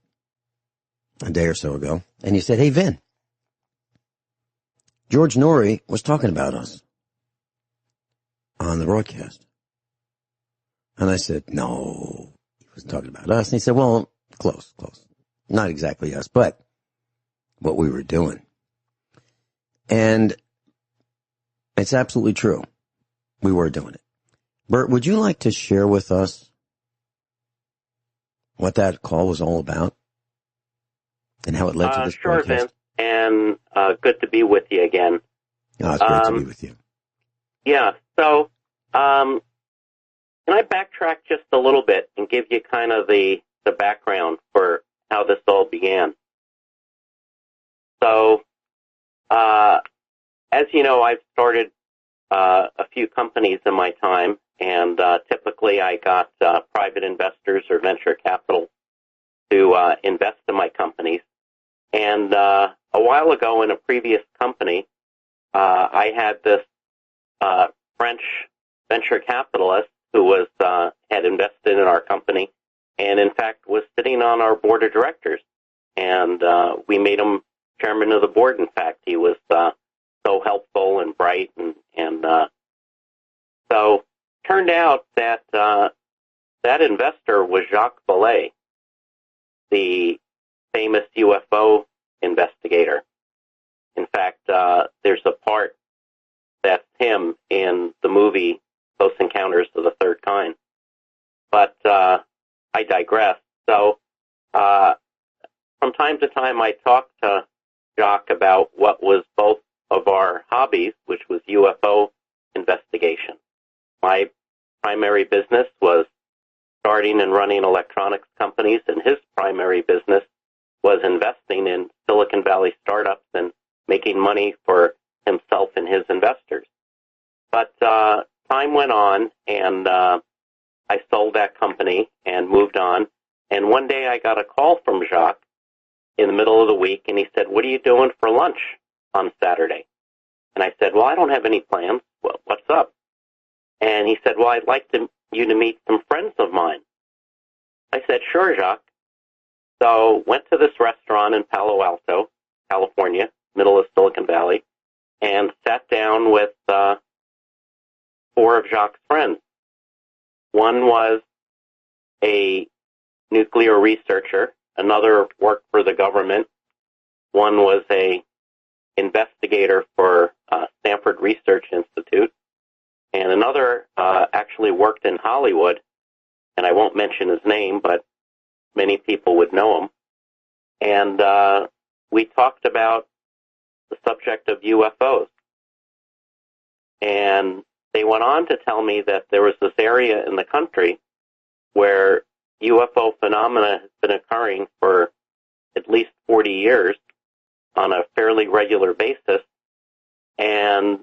a day or so ago, and he said, "Hey, Vin, George Norrie was talking about us on the broadcast." And I said, no, he was talking about us. And he said, well, close. Not exactly us, but what we were doing. And it's absolutely true. We were doing it. Bert, would you like to share with us what that call was all about and how it led to this Sure, broadcast? Vince, and good to be with you again. Oh, it's great to be with you. Yeah, so can I backtrack just a little bit and give you kind of the background for how this all began? So, as you know, I've started a few companies in my time, and typically I got private investors or venture capital to invest in my companies. And a while ago in a previous company, I had this French venture capitalist who was had invested in our company, and in fact was sitting on our board of directors. And we made him chairman of the board. In fact, he was so helpful and bright, and so turned out that that investor was Jacques Vallée, the famous UFO investigator. In fact, there's a part that's him in the movie Close Encounters of the Third Kind. But I digress. So from time to time, I talk to Jacques about what was both of our hobbies, which was UFO investigation. My primary business was starting and running electronics companies, and his primary business was investing in Silicon Valley startups and making money for himself and his investors. But time went on, and I sold that company and moved on. And one day I got a call from Jacques in the middle of the week, and he said, "What are you doing for lunch on Saturday?" And I said, "Well, I don't have any plans. Well, what's up?" And he said, "Well, I'd like you to meet some friends of mine." I said, "Sure, Jacques." So went to this restaurant in Palo Alto, California, middle of Silicon Valley, and sat down with four of Jacques' friends. One was a nuclear researcher, another worked for the government, one was a investigator for Stanford Research Institute, and another actually worked in Hollywood, and I won't mention his name, but many people would know him. And we talked about the subject of UFOs. And they went on to tell me that there was this area in the country where UFO phenomena has been occurring for at least 40 years on a fairly regular basis, and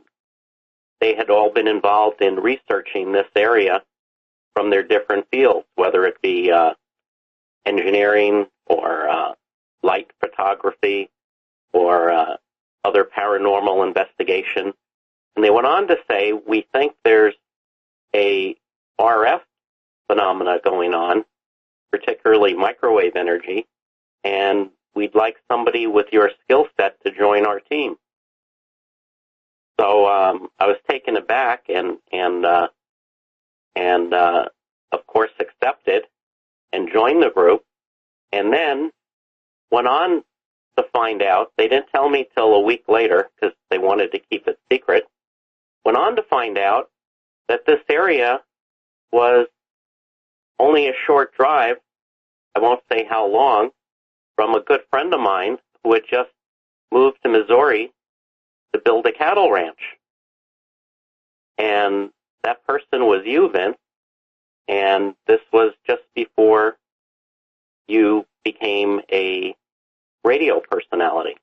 they had all been involved in researching this area from their different fields, whether it be engineering or light photography or other paranormal investigation. And they went on to say, "We think there's a RF phenomena going on, particularly microwave energy, and we'd like somebody with your skill set to join our team." So I was taken aback and of course accepted and joined the group, and then went on to find out, they didn't tell me till a week later because they wanted to keep it secret, went on to find out that this area was only a short drive, I won't say how long, from a good friend of mine who had just moved to Missouri to build a cattle ranch. And that person was you, Vince, and this was just before you became a radio personality.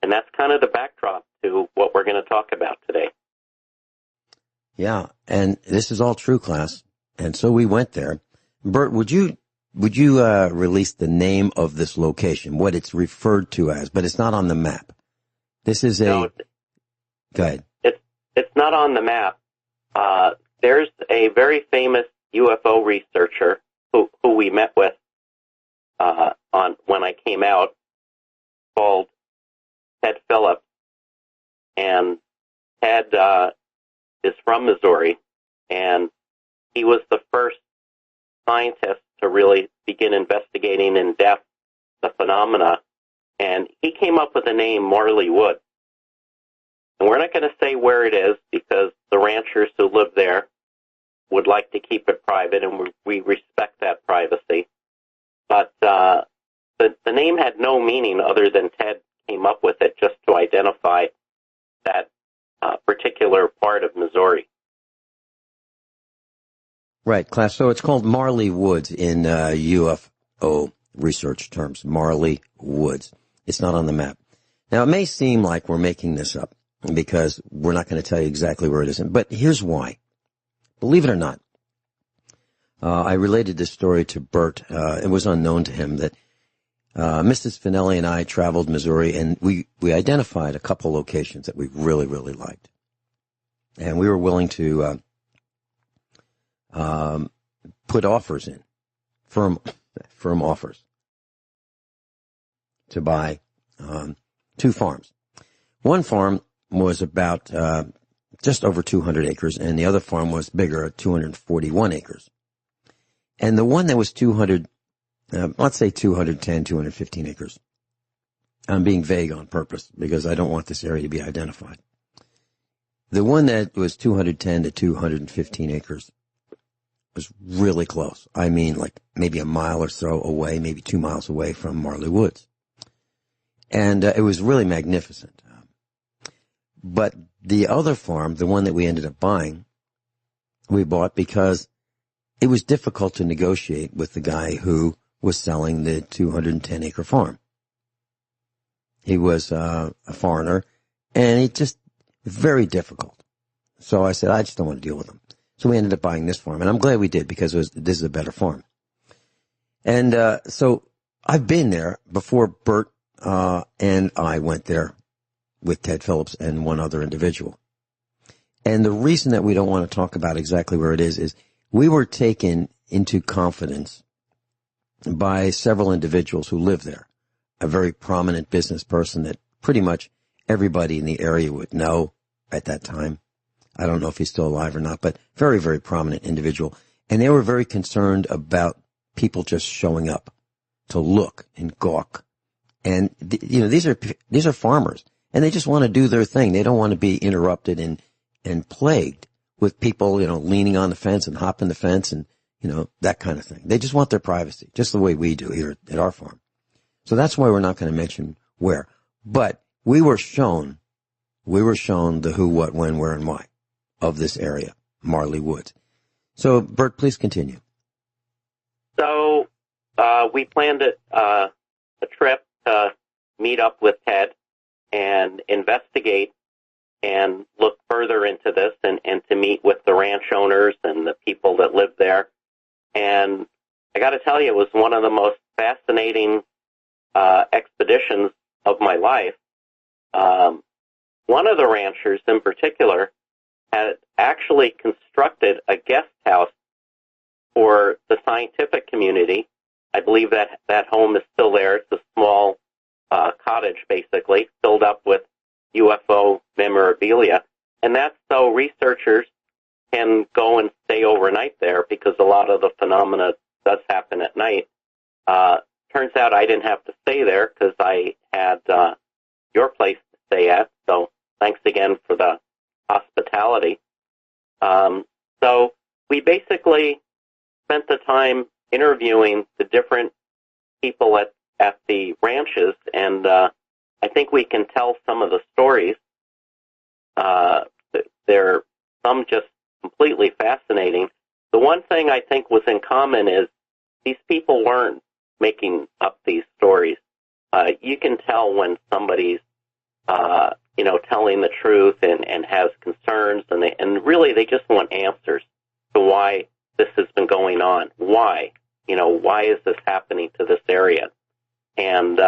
And that's kind of the backdrop to what we're going to talk about today. Yeah, and this is all true, class. And so we went there. Bert, would you release the name of this location, what it's referred to as, but it's not on the map? This is No, go ahead. It's not on the map. There's a very famous UFO researcher who we met with on when I came out, called Ted Phillips, and Ted is from Missouri, and he was the first scientist to really begin investigating in depth the phenomena, and he came up with the name Marley Woods. And we're not going to say where it is because the ranchers who live there would like to keep it private, and we respect that privacy. But the name had no meaning other than Ted came up with it just to identify that particular part of Missouri. Right, class. So it's called Marley Woods in UFO research terms. Marley Woods. It's not on the map. Now, it may seem like we're making this up because we're not going to tell you exactly where it is. But here's why. Believe it or not, I related this story to Bert. It was unknown to him that Mrs. Finelli and I traveled Missouri, and we identified a couple locations that we really, really liked. And we were willing to put offers in, firm offers, to buy 2 farms. One farm was about just over 200 acres, and the other farm was bigger at 241 acres. And the one that was 200, let's say 210, 215 acres. I'm being vague on purpose because I don't want this area to be identified. The one that was 210 to 215 acres was really close. I mean, like maybe a mile or so away, maybe 2 miles away from Marley Woods. And it was really magnificent. But the other farm, the one that we ended up buying, we bought because it was difficult to negotiate with the guy who was selling the 210-acre farm. He was a foreigner, and it just very difficult. So I said, I just don't want to deal with him. So we ended up buying this farm, and I'm glad we did because this is a better farm. And so I've been there before. Bert and I went there with Ted Phillips and one other individual. And the reason that we don't want to talk about exactly where it is we were taken into confidence by several individuals who live there. A very prominent business person that pretty much everybody in the area would know at that time. I don't know if he's still alive or not, but very, very prominent individual. And they were very concerned about people just showing up to look and gawk. And, these are farmers, and they just want to do their thing. They don't want to be interrupted and plagued with people, leaning on the fence and hopping the fence and, that kind of thing. They just want their privacy, just the way we do here at our farm. So that's why we're not going to mention where. But we were shown the who, what, when, where, and why of this area, Marley Woods. So, Bert, please continue. So we planned a trip to meet up with Ted and investigate and look further into this and to meet with the ranch owners and the people that live there. And I got to tell you, it was one of the most fascinating expeditions of my life. One of the ranchers in particular had actually constructed a guest house for the scientific community. I believe that home is still there. It's a small cottage, basically, filled up with UFO memorabilia. And that's so researchers can go and stay overnight there because a lot of the phenomena does happen at night. Turns out I didn't have to stay there because I had your place to stay at. So thanks again for the hospitality. So we basically spent the time interviewing the different people at the ranches, and I think we can tell some of the stories. They're some just completely fascinating. The one thing I think was in common is these people weren't making up these stories. You can tell when somebody's telling the truth and has concerns, and really they just want answers to why this has been going on. Why? Why is this happening to this area? And,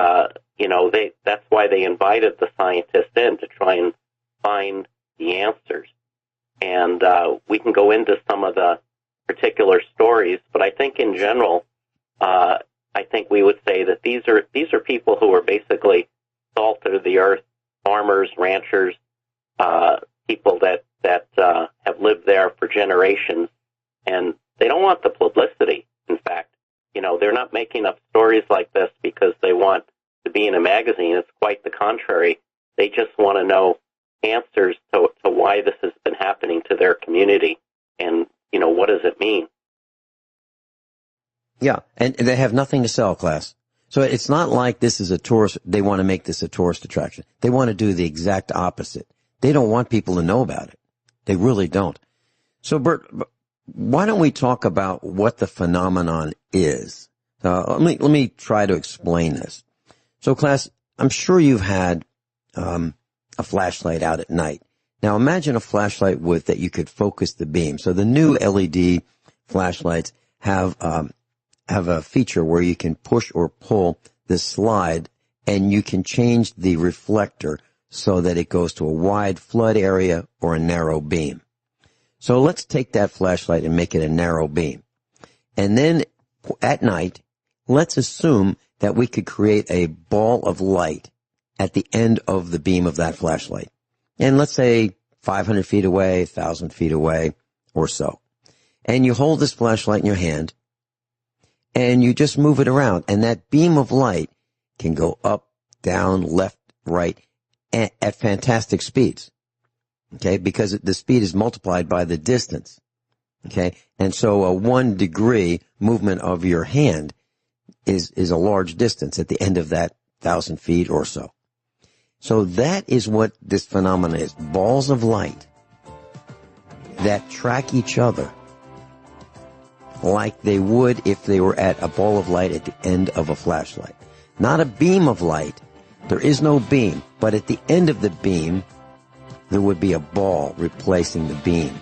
that's why they invited the scientists in to try and find the answers. And we can go into some of the particular stories, but I think in general, I think we would say that these are people who are basically salt of the earth, farmers, ranchers, people that have lived there for generations, And they don't want the publicity. In fact, they're not making up stories like this because they want to be in a magazine. It's quite the contrary. They just want to know answers to why this has been happening to their community and, what does it mean? Yeah, and they have nothing to sell, class. So it's not like this is a tourist, they want to make this a tourist attraction. They want to do the exact opposite. They don't want people to know about it. They really don't. So, Bert, why don't we talk about what the phenomenon is? Let me try to explain this. So, class, I'm sure you've had a flashlight out at night. Now, imagine a flashlight that you could focus the beam. So the new LED flashlights have a feature where you can push or pull the slide, and you can change the reflector so that it goes to a wide flood area or a narrow beam. So let's take that flashlight and make it a narrow beam. And then at night, let's assume that we could create a ball of light at the end of the beam of that flashlight. And let's say 500 feet away, 1,000 feet away, or so. And you hold this flashlight in your hand, and you just move it around. And that beam of light can go up, down, left, right, at fantastic speeds. Okay, because the speed is multiplied by the distance. Okay, and so a 1 degree movement of your hand is a large distance at the end of that 1,000 feet or so. So that is what this phenomenon is. Balls of light that track each other like they would if they were at a ball of light at the end of a flashlight. Not a beam of light. There is no beam, but at the end of the beam, there would be a ball replacing the beam.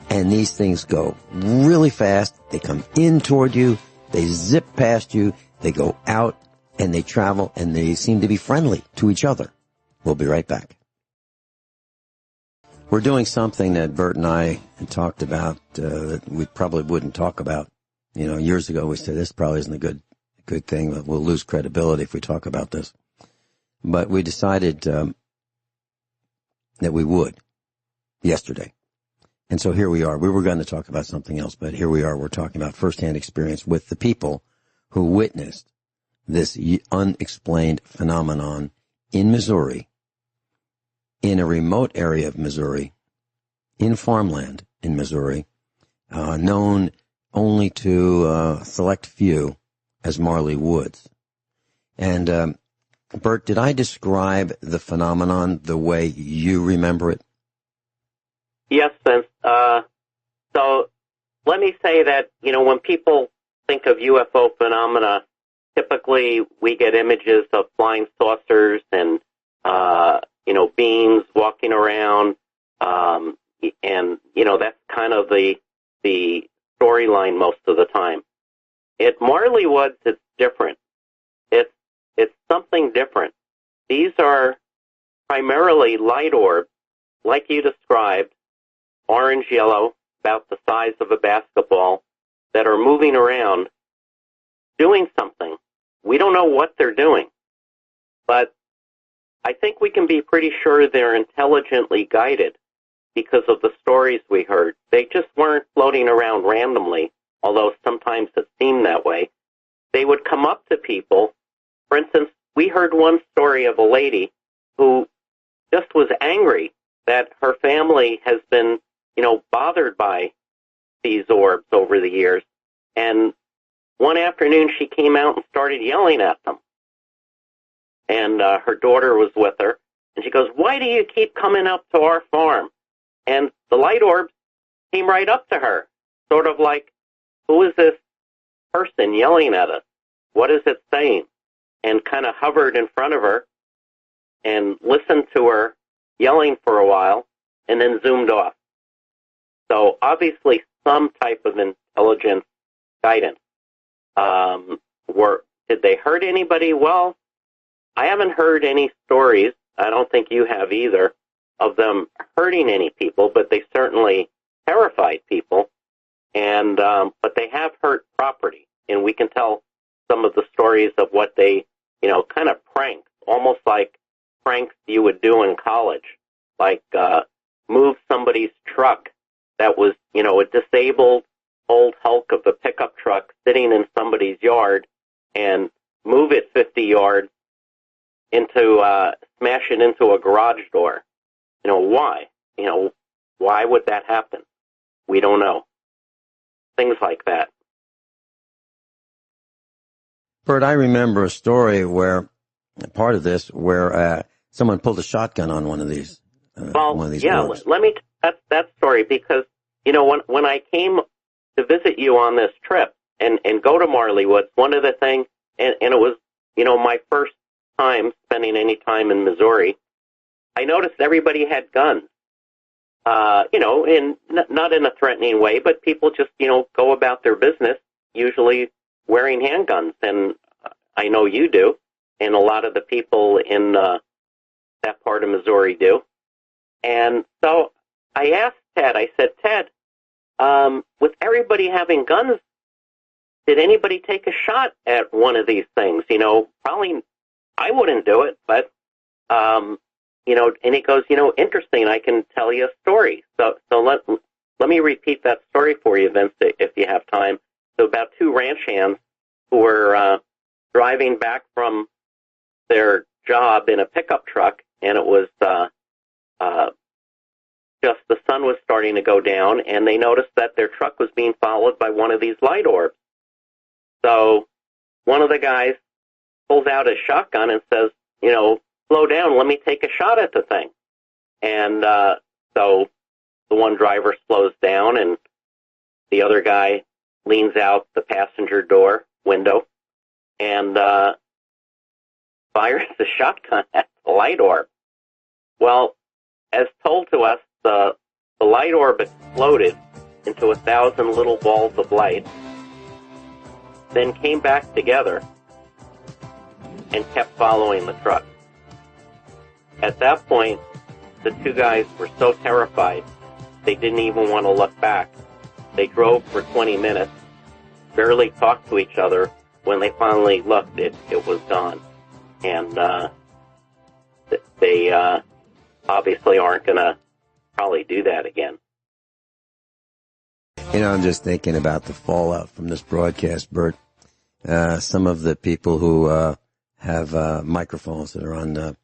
And these things go really fast. They come in toward you. They zip past you. They go out, and they travel, and they seem to be friendly to each other. We'll be right back. We're doing something that Bert and I had talked about that we probably wouldn't talk about. Years ago we said this probably isn't a good thing. We'll lose credibility if we talk about this. But we decided that we would yesterday. And so here we are. We were going to talk about something else, but here we are. We're talking about firsthand experience with the people who witnessed this unexplained phenomenon in Missouri, in a remote area of Missouri, in farmland in Missouri, known only to a select few as Marley Woods. And, Bert, did I describe the phenomenon the way you remember it? Yes, Vince. So let me say that, when people think of UFO phenomena, typically we get images of flying saucers and, beings walking around, and, that's kind of the storyline most of the time. At Marley Woods, it's different. It's something different. These are primarily light orbs, like you described, orange-yellow, about the size of a basketball, that are moving around, doing something. We don't know what they're doing, but I think we can be pretty sure they're intelligently guided because of the stories we heard. They just weren't floating around randomly, although sometimes it seemed that way. They would come up to people. For instance, we heard one story of a lady who just was angry that her family has been, bothered by these orbs over the years. And one afternoon she came out and started yelling at them. And her daughter was with her. And she goes, "Why do you keep coming up to our farm?" And the light orbs came right up to her, sort of like, who is this person yelling at us? What is it saying? And kind of hovered in front of her and listened to her yelling for a while and then zoomed off. So obviously some type of intelligence guidance. Did they hurt anybody? Well, I haven't heard any stories, I don't think you have either, of them hurting any people, but they certainly terrified people. And but they have hurt property, and we can tell some of the stories of what they, kind of pranks, almost like pranks you would do in college, like move somebody's truck that was, a disabled old hulk of a pickup truck sitting in somebody's yard and move it 50 yards into, smash it into a garage door. Why? Why would that happen? We don't know. Things like that. Bert, I remember a story where, part of this, where someone pulled a shotgun on one of these. One of these boards. Let me that story, because when I came to visit you on this trip and go to Marley Woods, one of the things, and it was my first time spending any time in Missouri, I noticed everybody had guns. Not in a threatening way, but people just go about their business, usually wearing handguns, and I know you do, and a lot of the people in that part of Missouri do. And so I asked Ted, I said, Ted, with everybody having guns, did anybody take a shot at one of these things? Probably I wouldn't do it, but, and he goes, interesting, I can tell you a story. So let me repeat that story for you, Vince, if you have time. So about two ranch hands who were driving back from their job in a pickup truck, and it was just the sun was starting to go down, and they noticed that their truck was being followed by one of these light orbs. So one of the guys pulls out his shotgun and says, slow down, let me take a shot at the thing. And so the one driver slows down, and the other guy leans out the passenger door window and fires the shotgun at the light orb. Well, as told to us, the light orb exploded into 1,000 little balls of light, then came back together and kept following the truck. At that point, the two guys were so terrified, they didn't even want to look back. They drove for 20 minutes, barely talked to each other. When they finally looked, it was gone. And they obviously aren't going to probably do that again. I'm just thinking about the fallout from this broadcast, Bert. Some of the people who have microphones that are on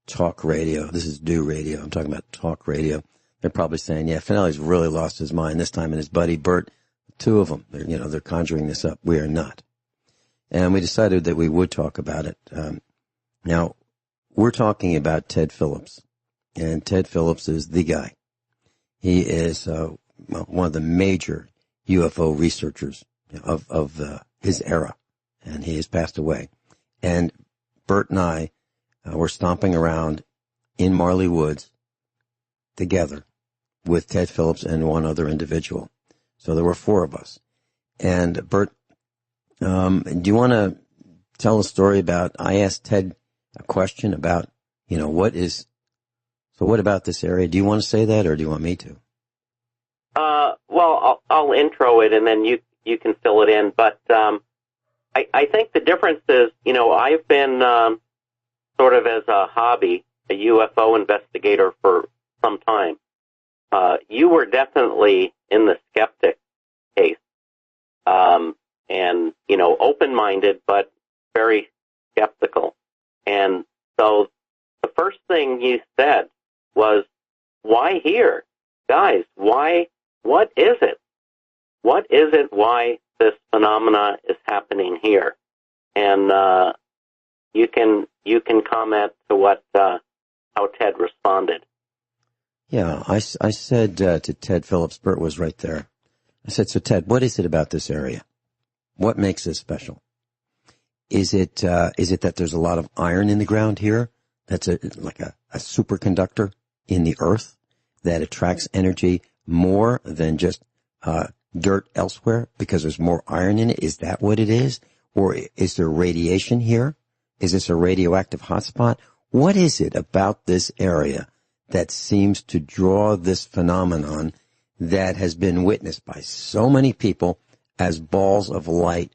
talk radio. This is do radio. I'm talking about talk radio. They're probably saying, yeah, Finelli's really lost his mind this time, and his buddy Bert, two of them, they're conjuring this up. We are not. And we decided that we would talk about it. Now, we're talking about Ted Phillips, and Ted Phillips is the guy. He is one of the major UFO researchers of his era, and he has passed away. And Bert and I were stomping around in Marley Woods together with Ted Phillips and one other individual. So there were four of us. And Bert, do you want to tell a story about, I asked Ted a question about, what about this area? Do you want to say that, or do you want me to? Well, I'll intro it, and then you can fill it in. But I think the difference is, I've been sort of as a hobby, a UFO investigator for some time. You were definitely in the skeptic case, and, open-minded, but very skeptical. And so the first thing you said was, why here? Guys, why? What is it? What is it why this phenomena is happening here? And you can comment to what how Ted responded. Yeah, I said to Ted Phillips, Bert was right there. I said, so Ted, what is it about this area? What makes it special? Is it that there's a lot of iron in the ground here? That's like a superconductor in the earth that attracts energy more than just dirt elsewhere because there's more iron in it? Is that what it is? Or is there radiation here? Is this a radioactive hotspot? What is it about this area that seems to draw this phenomenon that has been witnessed by so many people as balls of light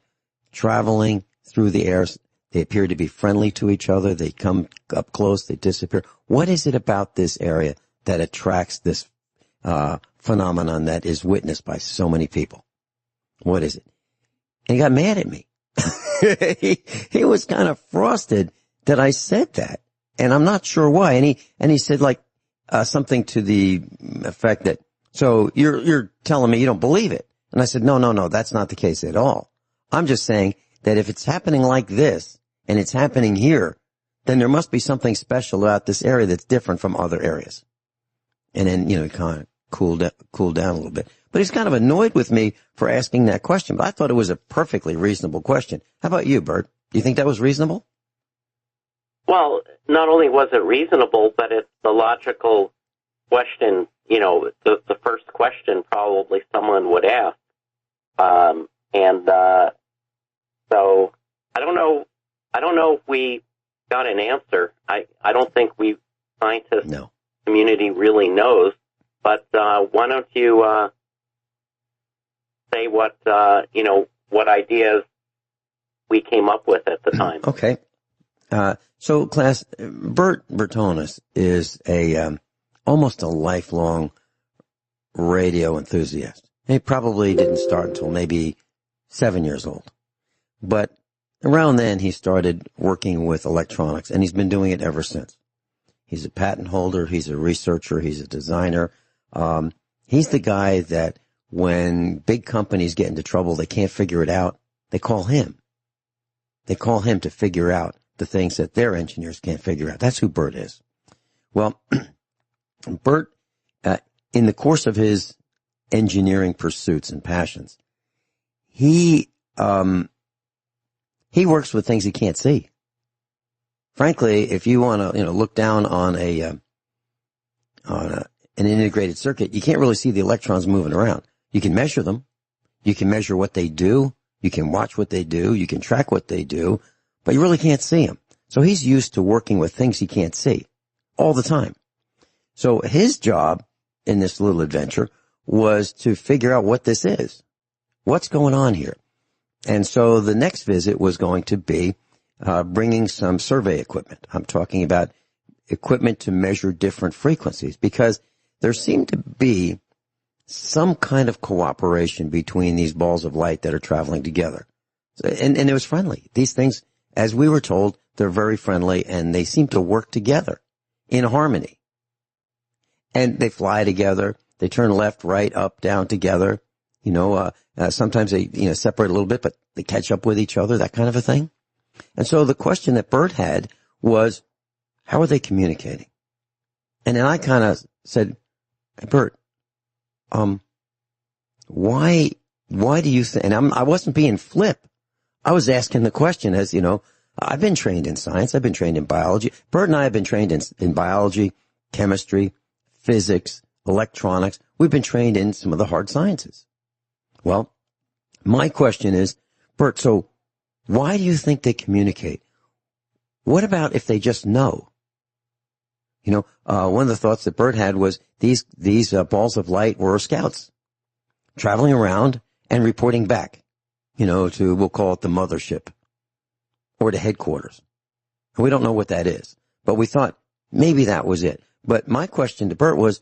traveling through the air? They appear to be friendly to each other. They come up close. They disappear. What is it about this area that attracts this phenomenon that is witnessed by so many people? What is it? And he got mad at me. he was kind of frosted that I said that. And I'm not sure why. And he said like, something to the effect that, so you're telling me you don't believe it. And I said, no, that's not the case at all. I'm just saying that if it's happening like this and it's happening here, then there must be something special about this area that's different from other areas. And then, he kind of cooled down a little bit. But he's kind of annoyed with me for asking that question. But I thought it was a perfectly reasonable question. How about you, Bert? Do you think that was reasonable? Well, not only was it reasonable, but it's the logical question, the first question probably someone would ask. So I don't know if we got an answer. I don't think we scientists community really knows, but why don't you say what ideas we came up with at the time? Okay. So class, Bert Bertonis is almost a lifelong radio enthusiast. He probably didn't start until maybe 7 years old. But around then he started working with electronics, and he's been doing it ever since. He's a patent holder, he's a researcher, he's a designer. He's the guy that when big companies get into trouble, they can't figure it out, they call him. They call him to figure out the things that their engineers can't figure out. That's who Bert is. Well, Bert, in the course of his engineering pursuits and passions, he works with things he can't see. Frankly, if you want to, look down on an integrated circuit, you can't really see the electrons moving around. You can measure them. You can measure what they do. You can watch what they do. You can track what they do, but you really can't see them. So he's used to working with things he can't see all the time. So his job in this little adventure was to figure out what this is. What's going on here? And so the next visit was going to be bringing some survey equipment. I'm talking about equipment to measure different frequencies, because there seemed to be some kind of cooperation between these balls of light that are traveling together. And it was friendly. These things, as we were told, they're very friendly, and they seem to work together in harmony. And they fly together. They turn left, right, up, down together. Sometimes they, separate a little bit, but they catch up with each other, that kind of a thing. And so the question that Bert had was, how are they communicating? And then I kind of said, hey, Bert, why do you think, and I wasn't being flip. I was asking the question as, I've been trained in science. I've been trained in biology. Bert and I have been trained in biology, chemistry, physics, electronics. We've been trained in some of the hard sciences. Well, my question is, Bert, so why do you think they communicate? What about if they just know? One of the thoughts that Bert had was these balls of light were scouts traveling around and reporting back, to, we'll call it the mothership or the headquarters. And we don't know what that is, but we thought maybe that was it. But my question to Bert was,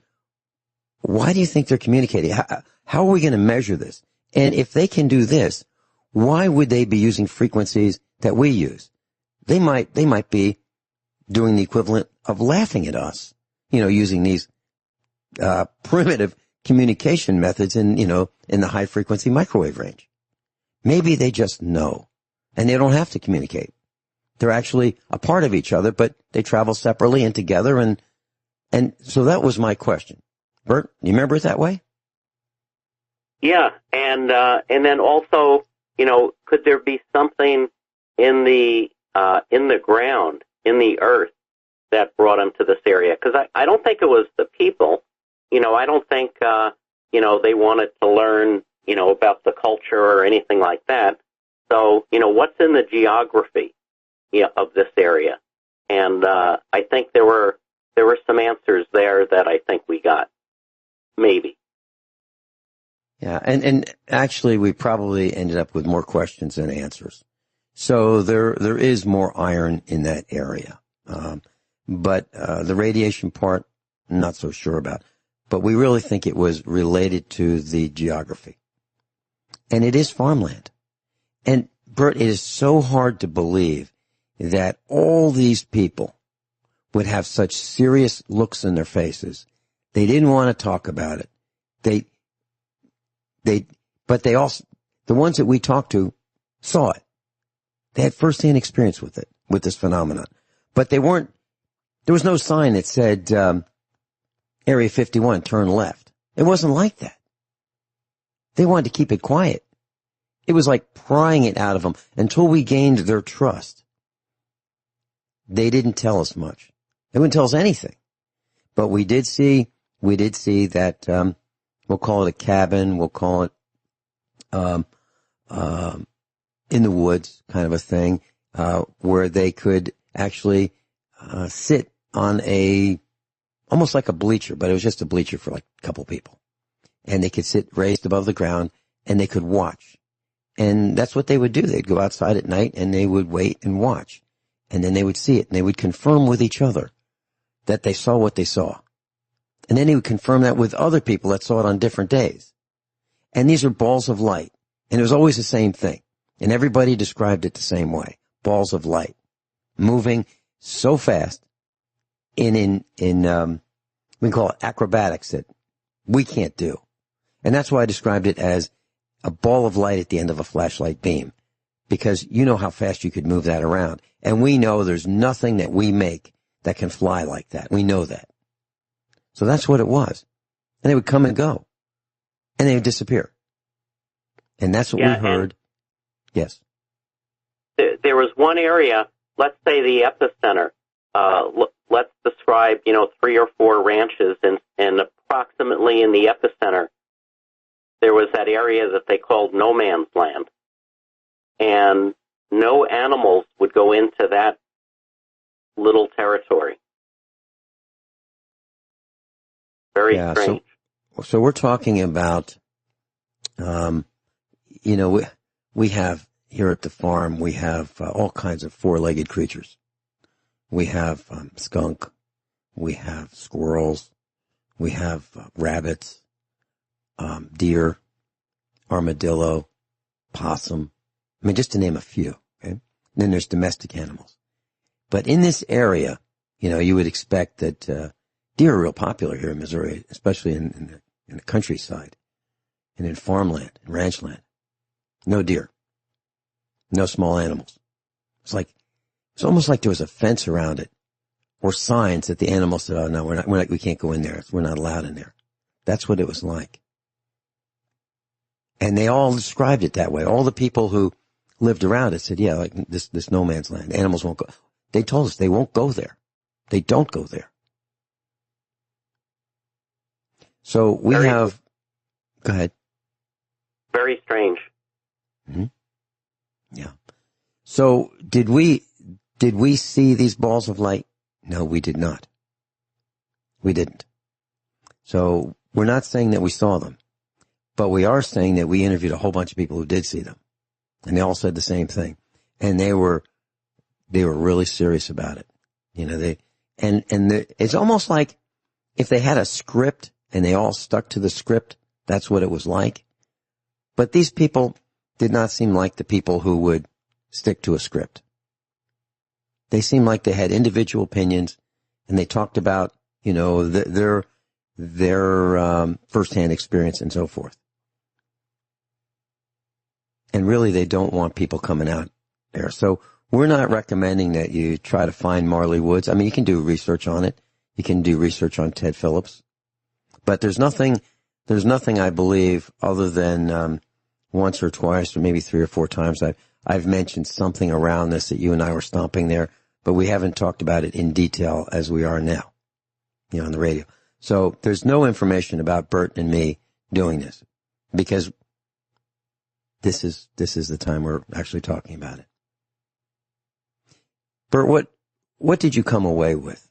why do you think they're communicating? How are we going to measure this? And if they can do this, why would they be using frequencies that we use? They might be doing the equivalent of laughing at us, using these primitive communication methods in the high frequency microwave range. Maybe they just know, and they don't have to communicate. They're actually a part of each other, but they travel separately and together. And so that was my question. Bert, do you remember it that way? Yeah, and then also, could there be something in the ground, in the earth, that brought them to this area? Because I don't think it was the people. I don't think they wanted to learn about the culture or anything like that. So what's in the geography of this area? And I think there were some answers there that I think we got. Maybe. Yeah, and actually we probably ended up with more questions than answers. So there is more iron in that area. But the radiation part, not so sure about. But we really think it was related to the geography. And it is farmland. And Bert, it is so hard to believe that all these people would have such serious looks in their faces. They didn't want to talk about it. But they also, the ones that we talked to saw it. They had firsthand experience with it, with this phenomenon. But there was no sign that said, Area 51, turn left. It wasn't like that. They wanted to keep it quiet. It was like prying it out of them until we gained their trust. They didn't tell us much. They wouldn't tell us anything. But we did see that, we'll call it a cabin, we'll call it, in the woods kind of a thing, where they could actually, sit on almost like a bleacher, but it was just a bleacher for like a couple people. And they could sit raised above the ground and they could watch. And that's what they would do. They'd go outside at night and they would wait and watch. And then they would see it and they would confirm with each other that they saw what they saw. And then he would confirm that with other people that saw it on different days. And these are balls of light. And it was always the same thing. And everybody described it the same way. Balls of light. Moving so fast we call it acrobatics that we can't do. And that's why I described it as a ball of light at the end of a flashlight beam. Because you know how fast you could move that around. And we know there's nothing that we make that can fly like that. We know that. So that's what it was. And they would come and go. And they would disappear. And that's what we heard. Yes. There was one area, let's say the epicenter. Let's describe, 3 or 4 ranches, and approximately in the epicenter, there was that area that they called no man's land. And no animals would go into that little territory. Very strange. So we're talking about, we have here at the farm, we have all kinds of 4-legged creatures. We have skunk, we have squirrels, we have rabbits, deer, armadillo, possum. I mean, just to name a few. Okay? And then there's domestic animals. But in this area, you would expect that deer are real popular here in Missouri, especially in the countryside and in farmland and ranch land. No deer. No small animals. It's almost like there was a fence around it or signs that the animals said, oh no, we can't go in there. We're not allowed in there. That's what it was like. And they all described it that way. All the people who lived around it said, yeah, like this no man's land. Animals won't go. They told us they won't go there. They don't go there. So we go ahead. Very strange. Mm-hmm. Yeah. So did we see these balls of light? No, we did not. We didn't. So we're not saying that we saw them, but we are saying that we interviewed a whole bunch of people who did see them, and they all said the same thing, and they were really serious about it. It's almost like if they had a script and they all stuck to the script, that's what it was like. But these people did not seem like the people who would stick to a script. They seemed like they had individual opinions, and they talked about, their firsthand experience and so forth. And really, they don't want people coming out there. So we're not recommending that you try to find Marley Woods. I mean, you can do research on it. You can do research on Ted Phillips. But there's nothing, I believe, other than once or twice or maybe 3 or 4 times I've mentioned something around this that you and I were stomping there, but we haven't talked about it in detail as we are now, on the radio. So there's no information about Bert and me doing this because this is the time we're actually talking about it. Bert, what did you come away with?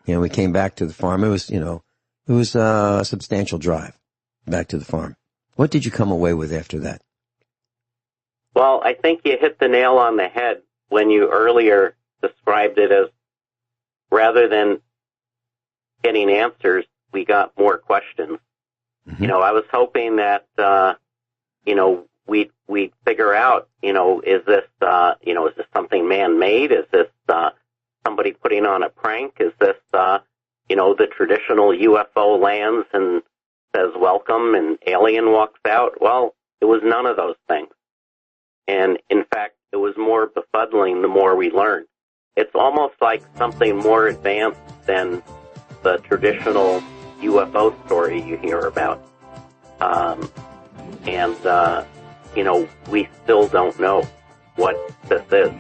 We came back to the farm. It was a substantial drive back to the farm. What did you come away with after that? Well, I think you hit the nail on the head when you earlier described it as rather than getting answers, we got more questions. Mm-hmm. I was hoping that we'd figure out, is this something man-made? Is this somebody putting on a prank? Is this, the traditional UFO lands and says welcome and alien walks out? Well, it was none of those things. And in fact, it was more befuddling the more we learned. It's almost like something more advanced than the traditional UFO story you hear about. We still don't know what this is.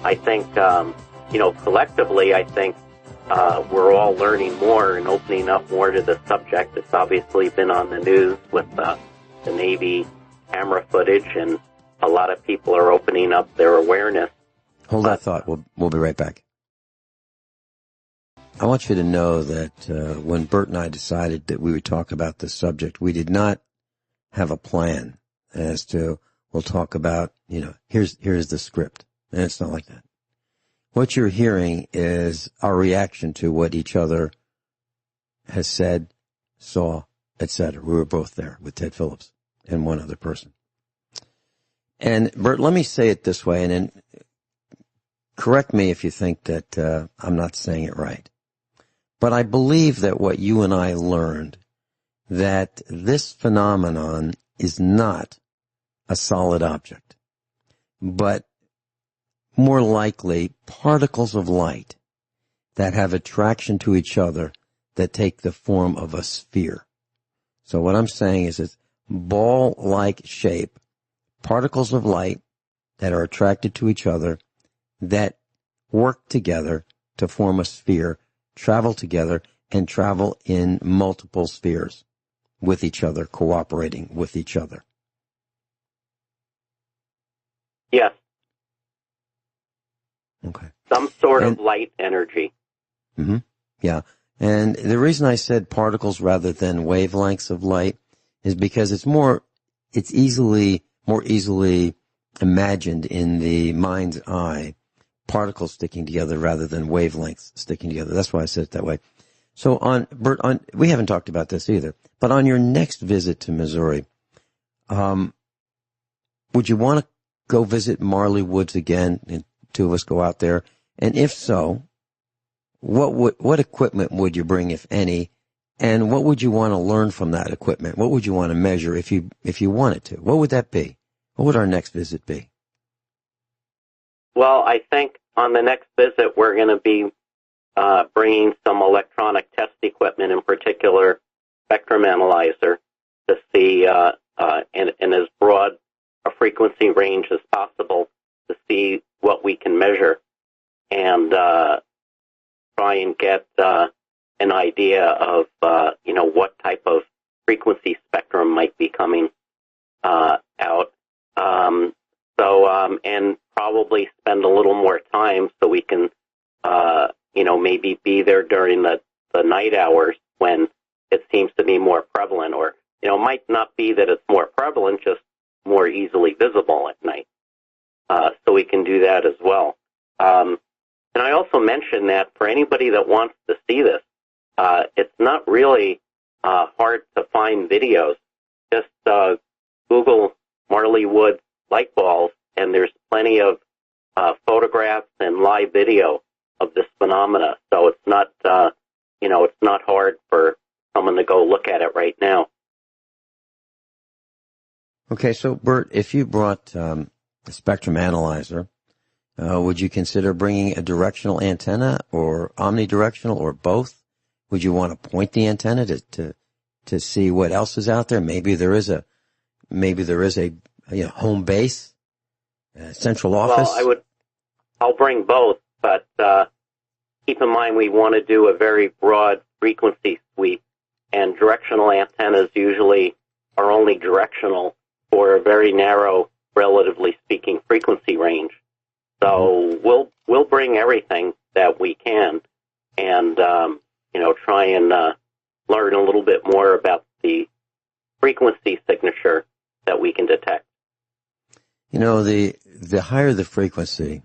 I think, collectively, I think we're all learning more and opening up more to the subject. It's obviously been on the news with the Navy camera footage, and a lot of people are opening up their awareness. Hold that thought. We'll be right back. I want you to know that when Bert and I decided that we would talk about this subject, we did not have a plan as to, we'll talk about, here's the script. And it's not like that. What you're hearing is our reaction to what each other has said, saw, etc. We were both there with Ted Phillips and one other person. And Bert, let me say it this way, and then correct me if you think that I'm not saying it right. But I believe that what you and I learned, that this phenomenon is not a solid object, but more likely particles of light that have attraction to each other that take the form of a sphere. So what I'm saying is it's ball-like shape, particles of light that are attracted to each other that work together to form a sphere, travel together, and travel in multiple spheres with each other, cooperating with each other. Yes. Okay. Some sort of light energy. Mm-hmm. Yeah. And the reason I said particles rather than wavelengths of light is because it's more easily imagined in the mind's eye, particles sticking together rather than wavelengths sticking together. That's why I said it that way. So Bert, we haven't talked about this either, but on your next visit to Missouri, would you want to go visit Marley Woods again, and two of us go out there? And if so, what equipment would you bring, if any? And what would you want to learn from that equipment? What would you want to measure if you wanted to? What would that be? What would our next visit be? Well, I think on the next visit we're going to be bringing some electronic test equipment, in particular spectrum analyzer, to see in as broad a frequency range as possible to see what we can measure and try and get an idea of what type of frequency spectrum might be coming out. And probably spend a little more time so we can maybe be there during the night hours when it seems to be more prevalent, or might not be that it's more prevalent, just more easily visible at night. So we can do that as well. And I also mentioned that for anybody that wants to see this, it's not really hard to find videos. Just Google Marley Woods light balls, and there's plenty of photographs and live video of this phenomena. So it's not, it's not hard for someone to go look at it right now. Okay, so Bert, if you brought a spectrum analyzer, would you consider bringing a directional antenna or omnidirectional or both? Would you want to point the antenna to see what else is out there? Maybe there is a home base, central office. Well, I'll bring both, but keep in mind we want to do a very broad frequency sweep, and directional antennas usually are only directional for a very narrow, relatively speaking, frequency range. So we'll bring everything that we can, and try and learn a little bit more about the frequency signature that we can detect. The higher the frequency,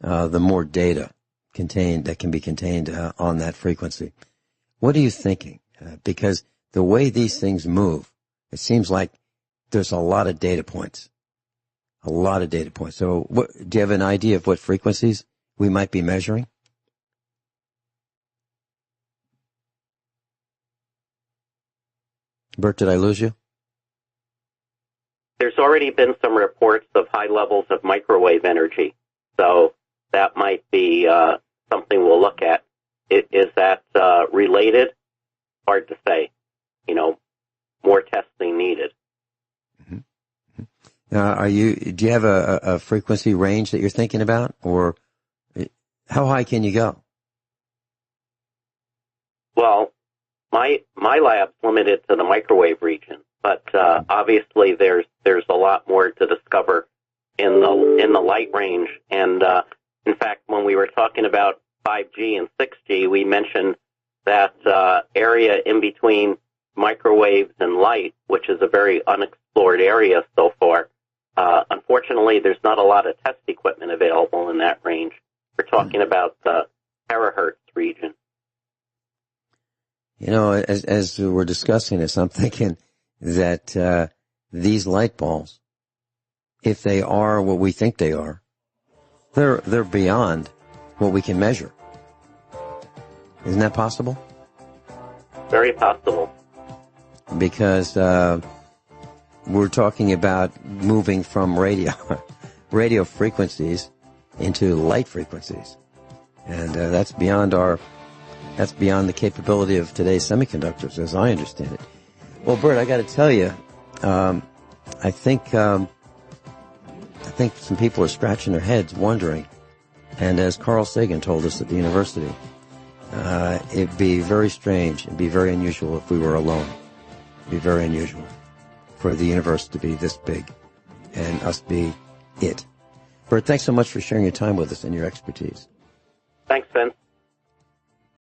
the more data that can be contained on that frequency. What are you thinking? Because the way these things move, it seems like there's a lot of data points. A lot of data points. So do you have an idea of what frequencies we might be measuring? Bert, did I lose you? There's already been some reports of high levels of microwave energy, so that might be something we'll look at. Is that related? Hard to say. More testing needed. Mm-hmm. Do you have a frequency range that you're thinking about, or how high can you go? Well, my lab's limited to the microwave region, but obviously there's a lot more to discover in the light range. And in fact, when we were talking about 5G and 6G, we mentioned that area in between microwaves and light, which is a very unexplored area so far. Unfortunately, there's not a lot of test equipment available in that range. We're talking about the terahertz region. As we're discussing this, I'm thinking that these light balls, if they are what we think they are, they're beyond what we can measure. Isn't that possible? Very possible. Because we're talking about moving from radio frequencies into light frequencies, and that's beyond the capability of today's semiconductors, as I understand it. Well, Bert, I got to tell you, I think some people are scratching their heads, wondering. And as Carl Sagan told us at the university, it'd be very strange, it'd be very unusual if we were alone. It'd be very unusual for the universe to be this big and us be it. Bert, thanks so much for sharing your time with us and your expertise. Thanks, Vince.